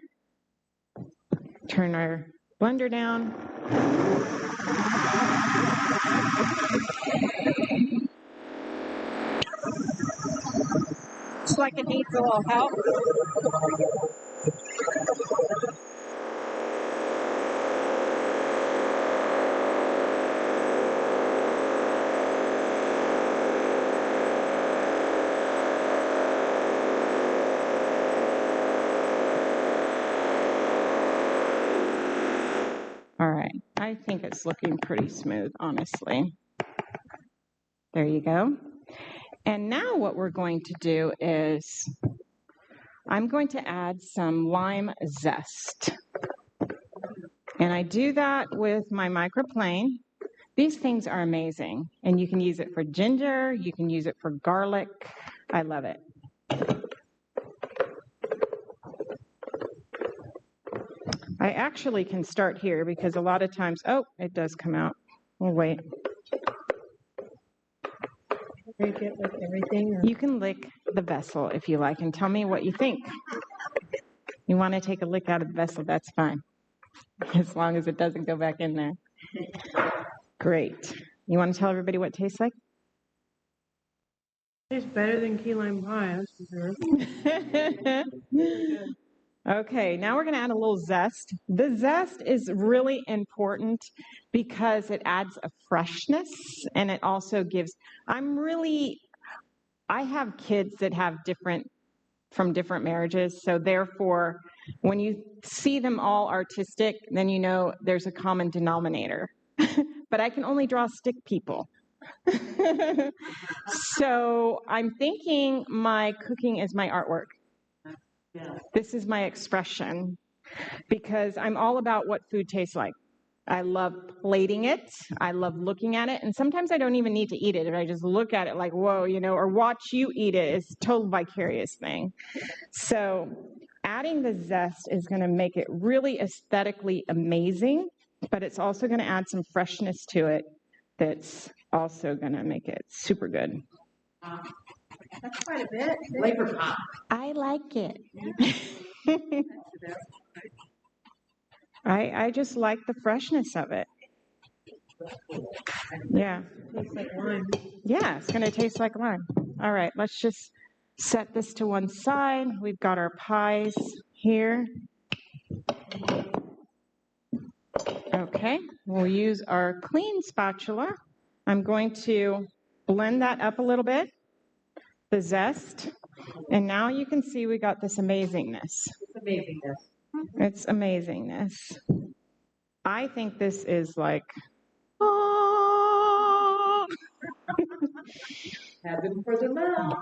Turn our blender down. Looks like it needs a little help. All right, I think it's looking pretty smooth, honestly. There you go. And now what we're going to do is I'm going to add some lime zest. And I do that with my microplane. These things are amazing. And you can use it for ginger, you can use it for garlic. I love it. I actually can start here because a lot of times, oh, it does come out. We'll wait. Get like everything. You can lick the vessel if you like and tell me what you think. You want to take a lick out of the vessel, that's fine. As long as it doesn't go back in there. Great. You want to tell everybody what it tastes like? It's better than key lime pie, that's for sure. Okay, now we're going to add a little zest. The zest is really important because it adds a freshness and it also gives, I have kids that have from different marriages, so therefore, when you see them all artistic, then you know there's a common denominator. But I can only draw stick people. So I'm thinking my cooking is my artwork. This is my expression because I'm all about what food tastes like. I love plating it. I love looking at it. And sometimes I don't even need to eat it. If I just look at it like, whoa, or watch you eat it, it's a total vicarious thing. So adding the zest is going to make it really aesthetically amazing, but it's also going to add some freshness to it that's also going to make it super good. That's quite a bit. Flavor pop. I like it. I just like the freshness of it. Yeah. Tastes like lime. Yeah, it's going to taste like lime. All right, let's just set this to one side. We've got our pies here. Okay, we'll use our clean spatula. I'm going to blend that up a little bit, the zest, and now you can see we got this amazingness. It's amazingness. I think this is like, oh. Heaven for the mouth.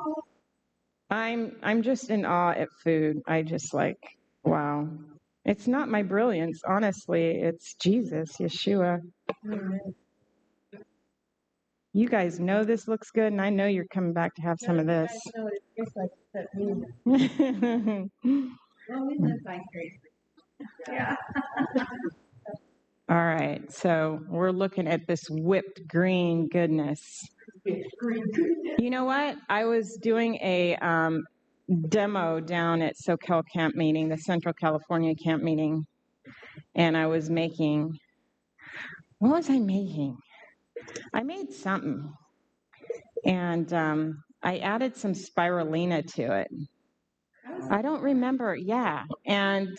I'm just in awe at food. I just like, wow. It's not my brilliance, honestly. It's Jesus, Yeshua. Amen. You guys know this looks good, and I know you're coming back to have some of this. I know what it tastes like. That Well, we live vicariously. Yeah. All right, so we're looking at this whipped green goodness. You know what? I was doing a demo down at SoCal Campmeeting, the Central California Campmeeting, and I was making, what was I making? I made something, and I added some spirulina to it. I don't remember, yeah, and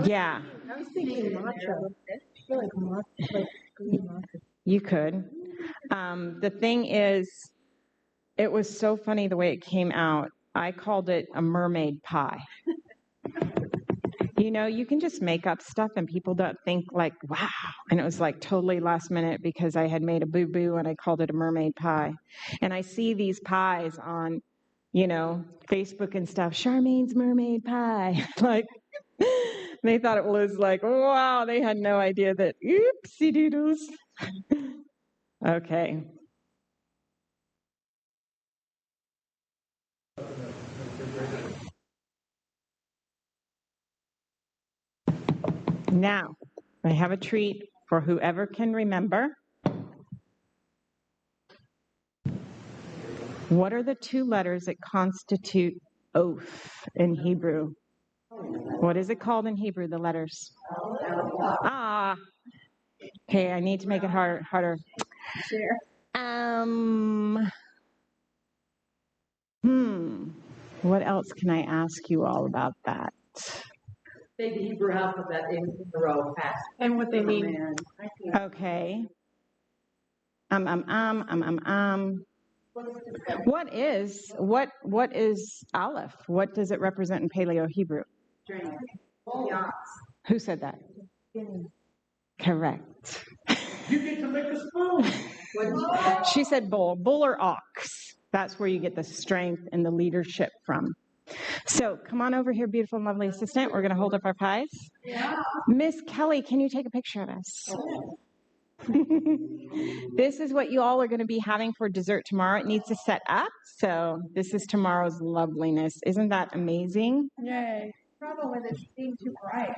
yeah. I was thinking matcha. I feel like matcha, like green matcha. You could. The thing is, it was so funny the way it came out. I called it a mermaid pie. You can just make up stuff and people don't think like, wow. And it was like totally last minute because I had made a boo-boo and I called it a mermaid pie. And I see these pies on, Facebook and stuff. Charmaine's mermaid pie. Like, they thought it was like, wow, they had no idea that, oopsie doodles. Okay. Now, I have a treat for whoever can remember. What are the two letters that constitute oath in Hebrew? What is it called in Hebrew, the letters? Ah. Okay, I need to make it harder. Share. What else can I ask you all about that? Say the Hebrew alphabet in a row, fast. And what they mean. Okay. What is Aleph? What does it represent in Paleo Hebrew? Drink. Who said that? Correct. You get to make a spoon. She said bull. Bull or ox. That's where you get the strength and the leadership from. So come on over here, beautiful and lovely assistant. We're going to hold up our pies. Yeah. Miss Kelly, can you take a picture of us? This is what you all are going to be having for dessert tomorrow. It needs to set up. So this is tomorrow's loveliness. Isn't that amazing? Yay. Problem with it being too bright.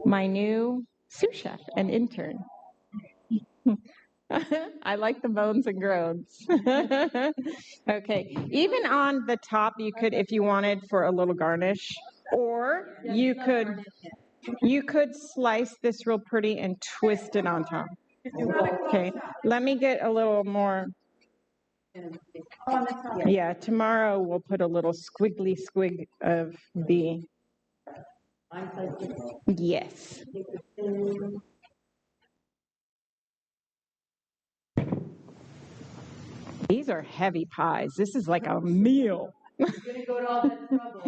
My new sous chef and intern. I like the moans and groans. Okay, even on the top, you could, if you wanted, for a little garnish, or you could slice this real pretty and twist it on top. Okay, let me get a little more. Yeah, tomorrow we'll put a little squiggly squig of the. Yes. These are heavy pies. This is like a meal. You're going to go to all that trouble.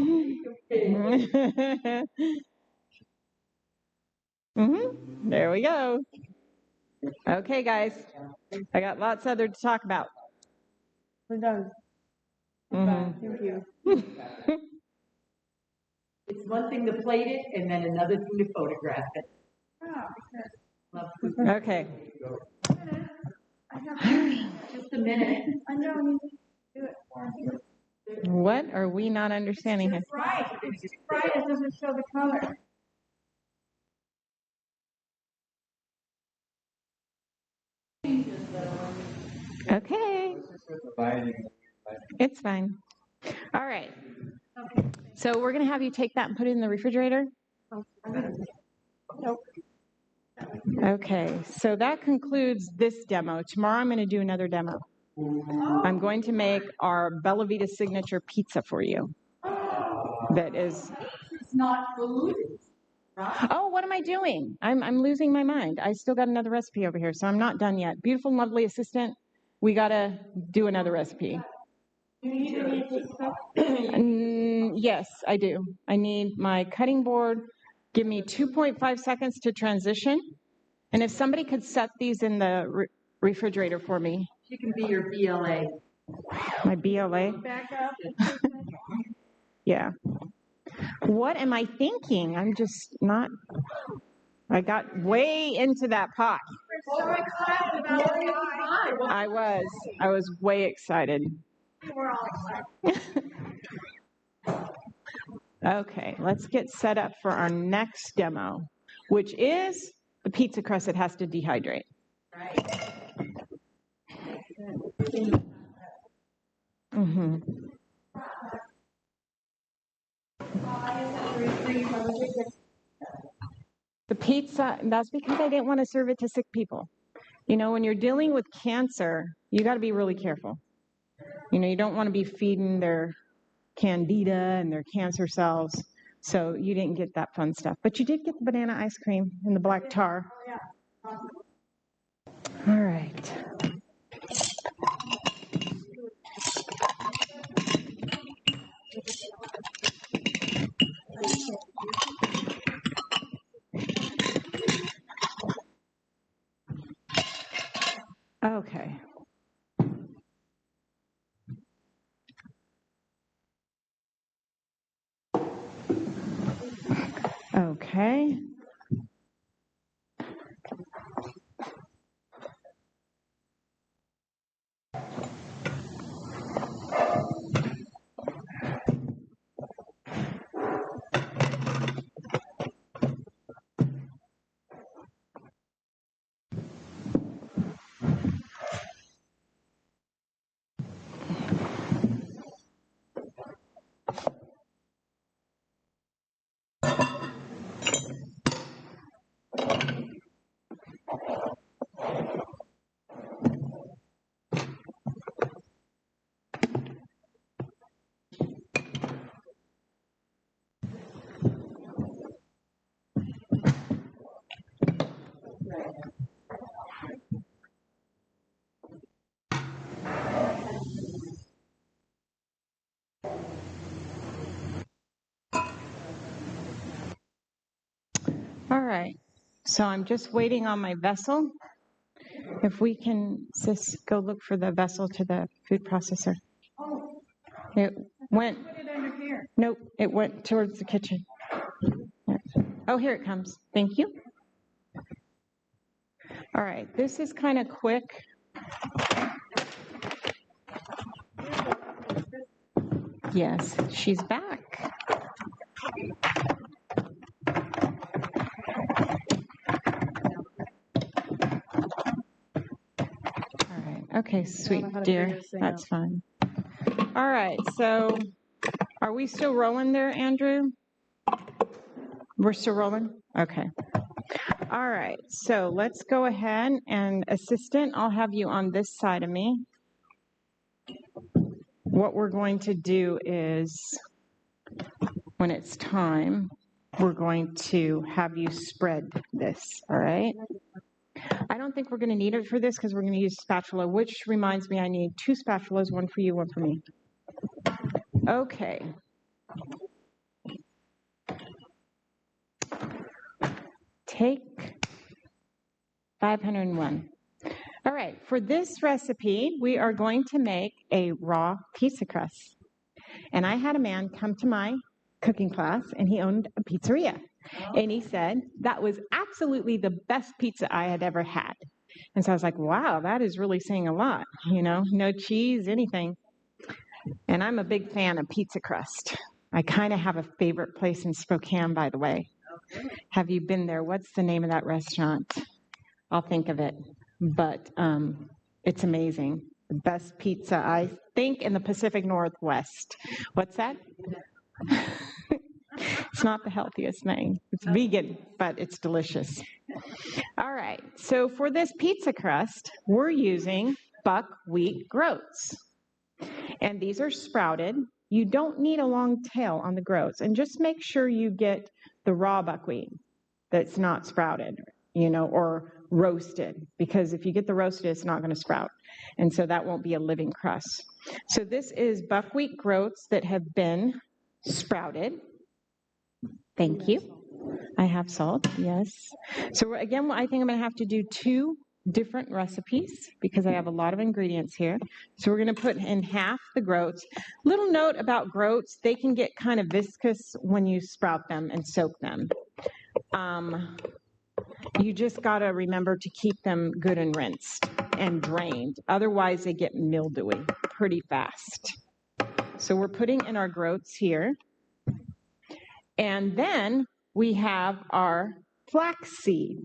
There we go. Okay, guys. I got lots other to talk about. We're done. Mm-hmm. Thank you. It's one thing to plate it and then another thing to photograph it. Okay. Just a minute. I know. Do it for you. What are we not understanding here? Right. It's right. It doesn't show the color. Okay. It's fine. All right. So we're going to have you take that and put it in the refrigerator? Nope. Okay. So that concludes this demo. Tomorrow I'm going to do another demo. I'm going to make our Bella Vita signature pizza for you. That is. It's not food. Oh, what am I doing? I'm losing my mind. I still got another recipe over here, so I'm not done yet. Beautiful and lovely assistant, we got to do another recipe. Yes, I do. I need my cutting board. Give me 2.5 seconds to transition. And if somebody could set these in the refrigerator for me. She can be your BLA. My BLA? Back up. Yeah. What am I thinking? I'm just not. I got way into that pot. So excited about it. I was way excited. We're all excited. Okay, let's get set up for our next demo, which is the pizza crust that has to dehydrate. Right. Mm-hmm. The pizza, that's because I didn't want to serve it to sick people. You know, when you're dealing with cancer, you got to be really careful. You know, you don't want to be feeding their candida and their cancer cells. So you didn't get that fun stuff. But you did get the banana ice cream and the black tar. All right. Okay. Okay. All right, so I'm just waiting on my vessel. If we can, sis, go look for the vessel to the food processor. It went, Put it under here. nope, it went towards the kitchen. Oh, here it comes. Thank you. All right, this is kind of quick. Yes, she's back. All right, okay, sweet how to dear, figure this thing that's out. fine. All right, so are we still rolling there, Andrew? We're still rolling? Okay. All right, so let's go ahead and assistant, I'll have you on this side of me. What we're going to do is, when it's time, we're going to have you spread this, all right? I don't think we're going to need it for this because we're going to use spatula, which reminds me I need 2 spatulas, one for you, one for me. Okay. Take 501. All right, for this recipe, we are going to make a raw pizza crust. And I had a man come to my cooking class, and he owned a pizzeria. And he said, that was absolutely the best pizza I had ever had. And so I was like, wow, that is really saying a lot, you know, no cheese, anything. And I'm a big fan of pizza crust. I kind of have a favorite place in Spokane, by the way. Have you been there? What's the name of that restaurant? I'll think of it. But it's amazing. The best pizza, I think, in the Pacific Northwest. What's that? It's not the healthiest thing. It's vegan, but it's delicious. All right, so for this pizza crust, we're using buckwheat groats. And these are sprouted. You don't need a long tail on the groats. And just make sure you get the raw buckwheat that's not sprouted, you know, or roasted. Because if you get the roasted, it's not going to sprout. And so that won't be a living crust. So this is buckwheat groats that have been sprouted. Thank you. I have salt, yes. So again, I think I'm going to have to do 2 different recipes because I have a lot of ingredients here. So we're going to put in half the groats. Little note about groats, they can get kind of viscous when you sprout them and soak them. You just got to remember to keep them good and rinsed and drained. Otherwise, they get mildewy pretty fast. So we're putting in our groats here. And then we have our flaxseed.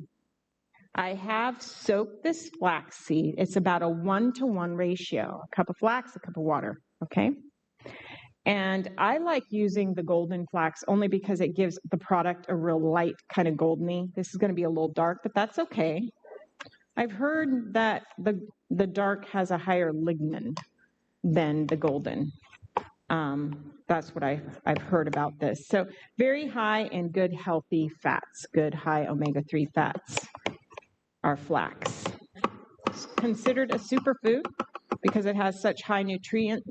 I have soaked this flaxseed. It's about a 1-to-1 ratio. A cup of flax, a cup of water, okay? And I like using the golden flax only because it gives the product a real light, kind of goldeny. This is going to be a little dark, but that's okay. I've heard that the dark has a higher lignin than the golden. That's what I've heard about this. So very high in good healthy fats, good high omega-3 fats are flax. It's considered a superfood because it has such high nutrient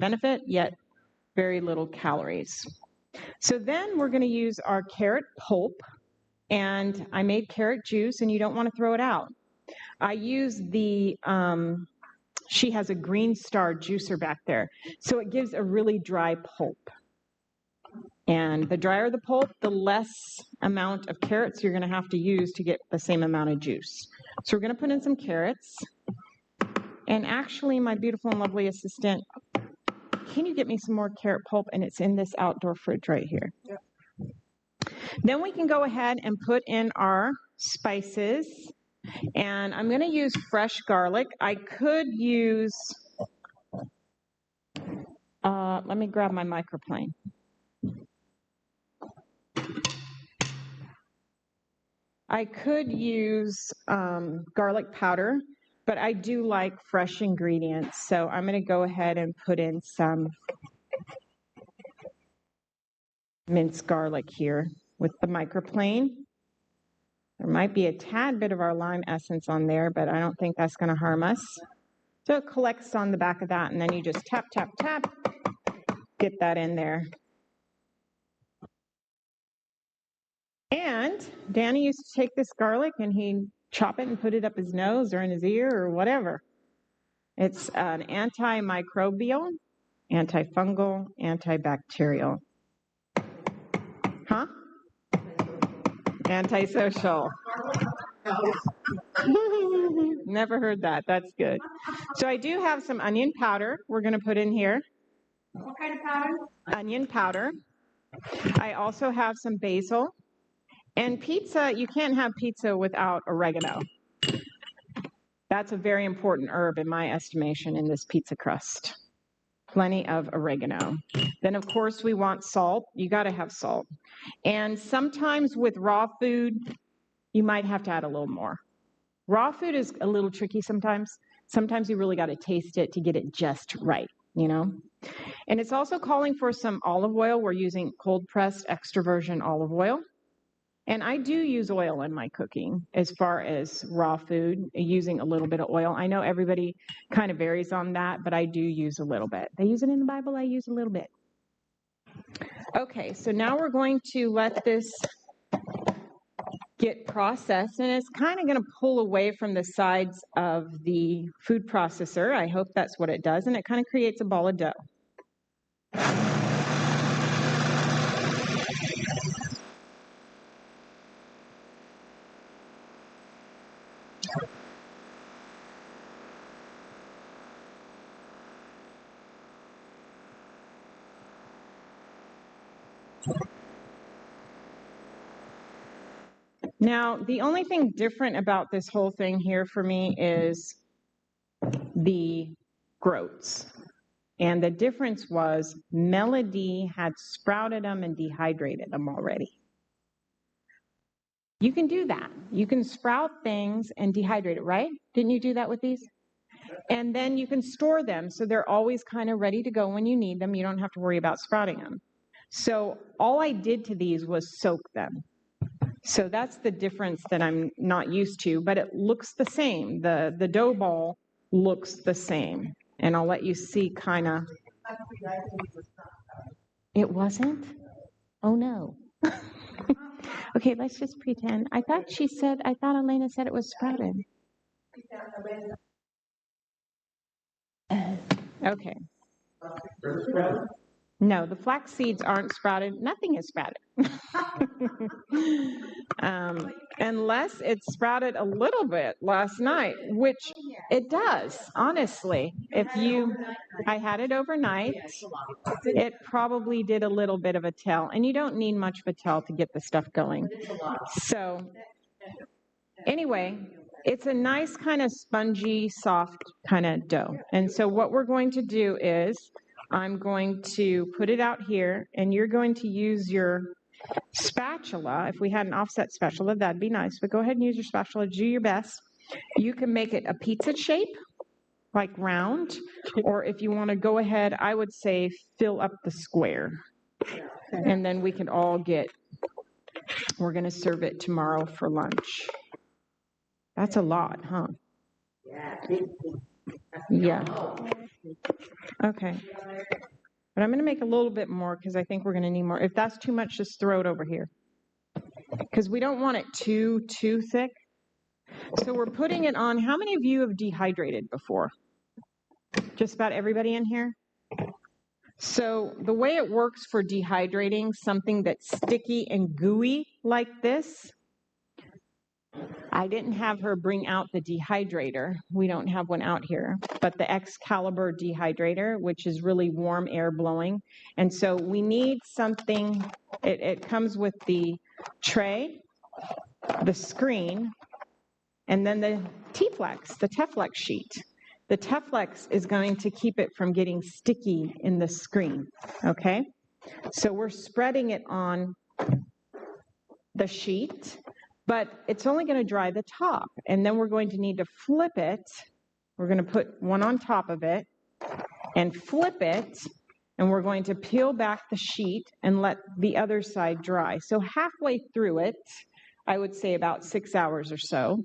benefit, yet very little calories. So then we're going to use our carrot pulp, and I made carrot juice, and you don't want to throw it out. I use she has a Green Star juicer back there. So it gives a really dry pulp. And the drier the pulp, the less amount of carrots you're going to have to use to get the same amount of juice. So we're going to put in some carrots. And actually, my beautiful and lovely assistant, can you get me some more carrot pulp? And it's in this outdoor fridge right here. Yep. Then we can go ahead and put in our spices. And I'm going to use fresh garlic. I could use, let me grab my microplane. I could use garlic powder, but I do like fresh ingredients. So I'm going to go ahead and put in some minced garlic here with the microplane. There might be a tad bit of our lime essence on there, but I don't think that's going to harm us. So it collects on the back of that, and then you just tap, tap, tap, get that in there. And Danny used to take this garlic and he'd chop it and put it up his nose or in his ear or whatever. It's an antimicrobial, antifungal, antibacterial. Huh? Antisocial. Never heard that. That's good. So I do have some onion powder we're going to put in here. What kind of powder? Onion powder. I also have some basil. And pizza, you can't have pizza without oregano. That's a very important herb in my estimation in this pizza crust. Plenty of oregano. Then, of course, we want salt. You got to have salt. And sometimes with raw food, you might have to add a little more. Raw food is a little tricky sometimes. Sometimes you really got to taste it to get it just right, you know? And it's also calling for some olive oil. We're using cold-pressed extra virgin olive oil. And I do use oil in my cooking as far as raw food, using a little bit of oil. I know everybody kind of varies on that, but I do use a little bit. They use it in the Bible, I use a little bit. Okay, so now we're going to let this get processed, and it's kind of going to pull away from the sides of the food processor. I hope that's what it does, and it kind of creates a ball of dough. Now, the only thing different about this whole thing here for me is the groats. And the difference was Melody had sprouted them and dehydrated them already. You can do that. You can sprout things and dehydrate it, right? Didn't you do that with these? And then you can store them so they're always kind of ready to go when you need them. You don't have to worry about sprouting them. So all I did to these was soak them. So that's the difference that I'm not used to, but it looks the same. The dough ball looks the same. And I'll let you see kind of. It wasn't? Oh, no. Okay, let's just pretend. I thought Elena said it was sprouted. Okay. No, the flax seeds aren't sprouted. Nothing is sprouted. Unless it sprouted a little bit last night, which it does, honestly. I had it overnight. It probably did a little bit of a tell, and you don't need much of a tell to get the stuff going. So anyway, it's a nice kind of spongy, soft kind of dough. And so what we're going to do is I'm going to put it out here, and you're going to use your spatula. If we had an offset spatula, that'd be nice. But go ahead and use your spatula. Do your best. You can make it a pizza shape, like round. Or if you want to go ahead, I would say fill up the square. And then we can all we're going to serve it tomorrow for lunch. That's a lot, huh? Yeah. Okay. But I'm going to make a little bit more because I think we're going to need more. If that's too much, just throw it over here. Because we don't want it too thick. So we're putting it on. How many of you have dehydrated before? Just about everybody in here? So the way it works for dehydrating something that's sticky and gooey like this, I didn't have her bring out the dehydrator. We don't have one out here, but the Excalibur dehydrator, which is really warm air blowing. And so we need something, it comes with the tray, the screen, and then the T-Flex, the Teflex sheet. The Teflex is going to keep it from getting sticky in the screen, okay? So we're spreading it on the sheet, but it's only going to dry the top, and then we're going to need to flip it. We're going to put one on top of it and flip it, and we're going to peel back the sheet and let the other side dry. So halfway through it, I would say about 6 hours or so,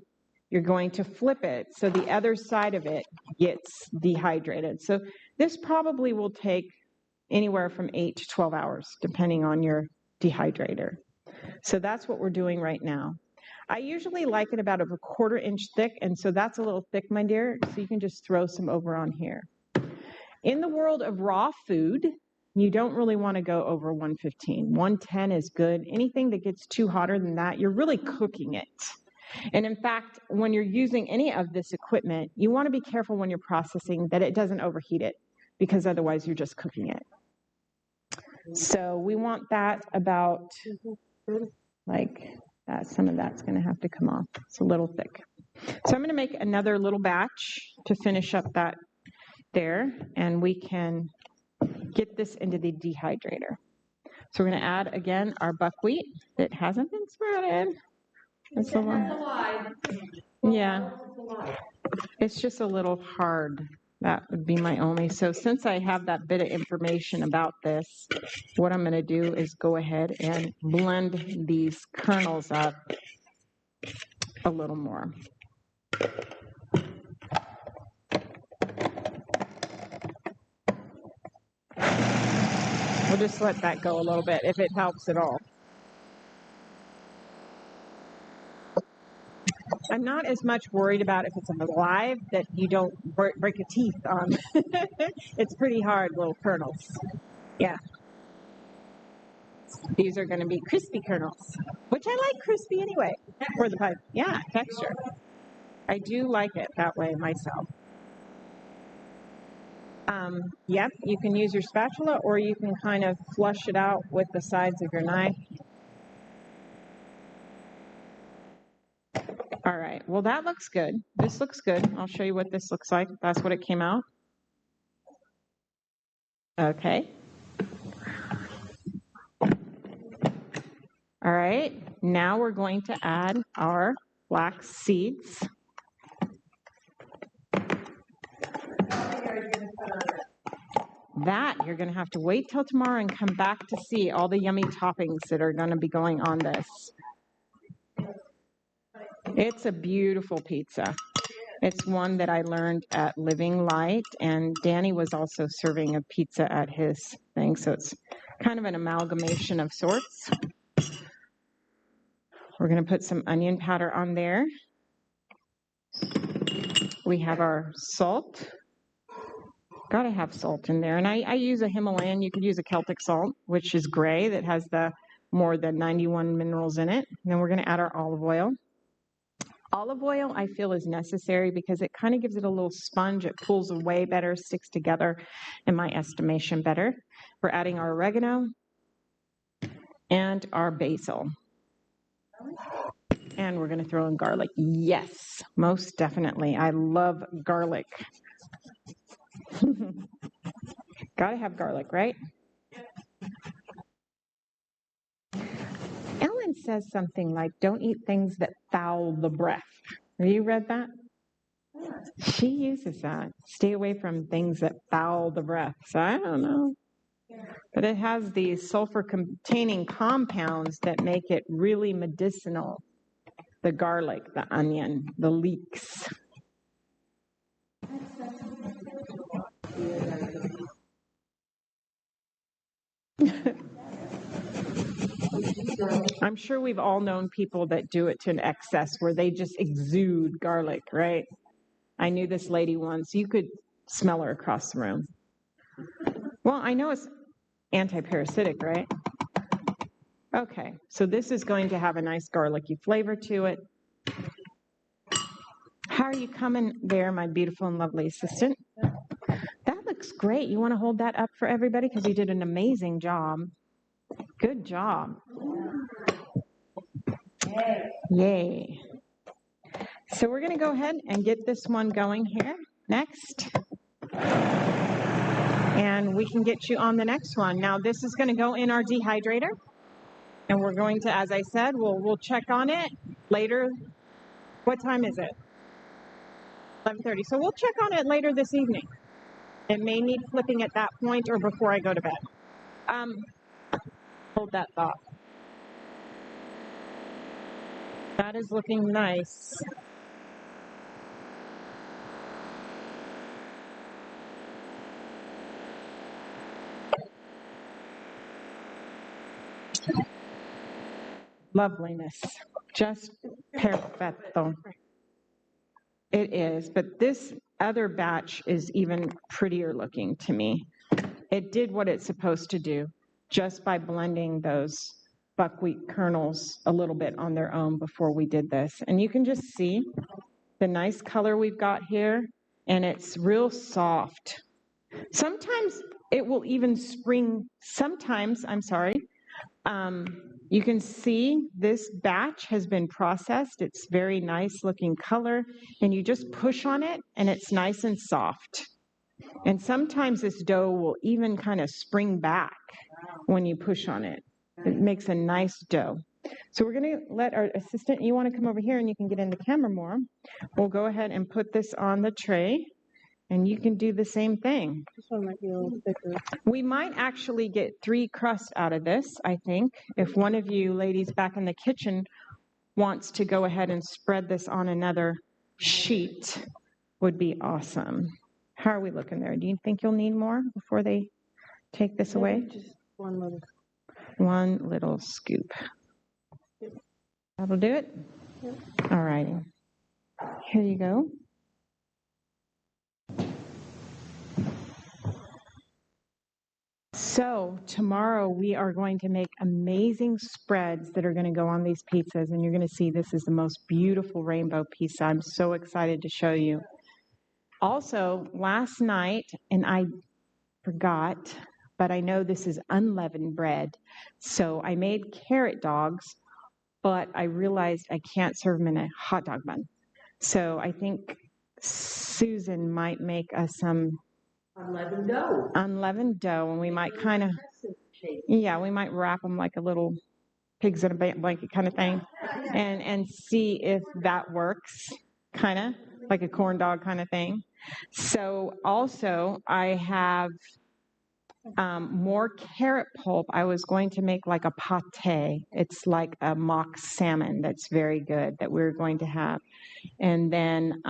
you're going to flip it so the other side of it gets dehydrated. So this probably will take anywhere from 8 to 12 hours, depending on your dehydrator. So that's what we're doing right now. I usually like it about a 1/4 inch thick, and so that's a little thick, my dear, so you can just throw some over on here. In the world of raw food, you don't really want to go over 115. 110 is good. Anything that gets too hotter than that, you're really cooking it. And in fact, when you're using any of this equipment, you want to be careful when you're processing that it doesn't overheat it, because otherwise you're just cooking it. So we want that about like that. Some of that's going to have to come off. It's a little thick. So I'm going to make another little batch to finish up that there, and we can get this into the dehydrator. So we're going to add again our buckwheat that hasn't been sprouted. It's a lot. Yeah, it's just a little hard. That would be my only. So since I have that bit of information about this, what I'm going to do is go ahead and blend these kernels up a little more. We'll just let that go a little bit if it helps at all. I'm not as much worried about if it's alive that you don't break your teeth on. It's pretty hard, little kernels. Yeah. These are going to be crispy kernels, which I like crispy anyway for the pie. Yeah, texture. I do like it that way myself. Yep, you can use your spatula or you can kind of flush it out with the sides of your knife. All right, well that looks good. This looks good. I'll show you what this looks like. That's what it came out. Okay. All right, now we're going to add our flax seeds. That you're going to have to wait till tomorrow and come back to see all the yummy toppings that are going to be going on this. It's a beautiful pizza. It's one that I learned at Living Light, and Danny was also serving a pizza at his thing, so it's kind of an amalgamation of sorts. We're going to put some onion powder on there. We have our salt. Got to have salt in there, and I use a Himalayan. You could use a Celtic salt, which is gray, that has the more than 91 minerals in it. And then we're going to add our olive oil. Olive oil, I feel, is necessary because it kind of gives it a little sponge. It pulls away better, sticks together, in my estimation, better. We're adding our oregano and our basil. And we're going to throw in garlic. Yes, most definitely. I love garlic. Gotta have garlic, right? Ellen says something like, don't eat things that foul the breath. Have you read that? She uses that. Stay away from things that foul the breath. So I don't know. But it has these sulfur-containing compounds that make it really medicinal. The garlic, the onion, the leeks. I'm sure we've all known people that do it to an excess where they just exude garlic, right? I knew this lady once. You could smell her across the room. Well, I know it's anti-parasitic, right? Okay, so this is going to have a nice garlicky flavor to it. How are you coming there, my beautiful and lovely assistant? That looks great. You want to hold that up for everybody because you did an amazing job. Good job. Yay. So we're going to go ahead and get this one going here next. And we can get you on the next one. Now this is going to go in our dehydrator. And we're going to, as I said, we'll check on it later. What time is it? 11:30. So we'll check on it later this evening. It may need flipping at that point or before I go to bed. Hold that thought. That is looking nice. loveliness. Just perfecto. It is, but this other batch is even prettier looking to me. It did what it's supposed to do just by blending those buckwheat kernels a little bit on their own before we did this. And you can just see the nice color we've got here, and it's real soft. Sometimes it will even spring, you can see this batch has been processed. It's very nice looking color, and you just push on it and it's nice and soft. And sometimes this dough will even kind of spring back when you push on it. It makes a nice dough. So we're going to let our assistant, you want to come over here and you can get in the camera more. We'll go ahead and put this on the tray, and you can do the same thing. This one might be a little thicker. We might actually get 3 crusts out of this, I think. If one of you ladies back in the kitchen wants to go ahead and spread this on another sheet, would be awesome. How are we looking there? Do you think you'll need more before they take this away? Just one little. One little scoop. That'll do it? Yep. All righty. Here you go. So tomorrow we are going to make amazing spreads that are going to go on these pizzas, and you're going to see this is the most beautiful rainbow pizza. I'm so excited to show you. Also, last night, and I forgot, but I know this is unleavened bread, so I made carrot dogs, but I realized I can't serve them in a hot dog bun. So I think Susan might make us some Unleavened dough. And we might kind of, we might wrap them like a little pigs in a blanket kind of thing, and see if that works, kind of like a corn dog kind of thing. So also I have more carrot pulp. I was going to make like a pate. It's like a mock salmon that's very good that we're going to have. And then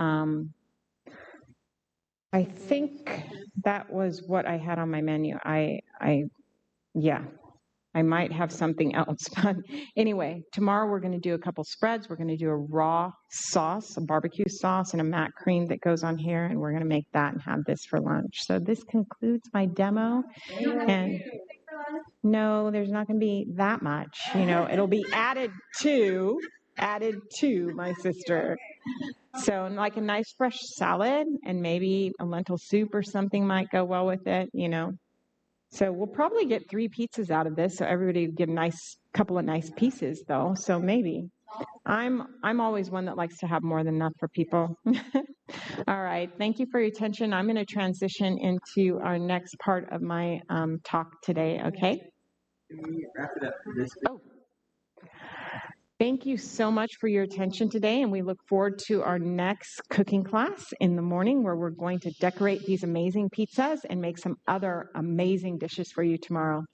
I think that was what I had on my menu. I might have something else. But anyway, tomorrow we're going to do a couple spreads. We're going to do a raw sauce, a barbecue sauce, and a mac cream that goes on here, and we're going to make that and have this for lunch. So this concludes my demo. And no, there's not going to be that much. It'll be added to my sister. So like a nice fresh salad and maybe a lentil soup or something might go well with it, So we'll probably get 3 pizzas out of this, so everybody would get a couple of nice pieces, though. So maybe. I'm always one that likes to have more than enough for people. All right. Thank you for your attention. I'm going to transition into our next part of my talk today. Okay. Can we wrap it up for this? Oh. Thank you so much for your attention today, and we look forward to our next cooking class in the morning where we're going to decorate these amazing pizzas and make some other amazing dishes for you tomorrow.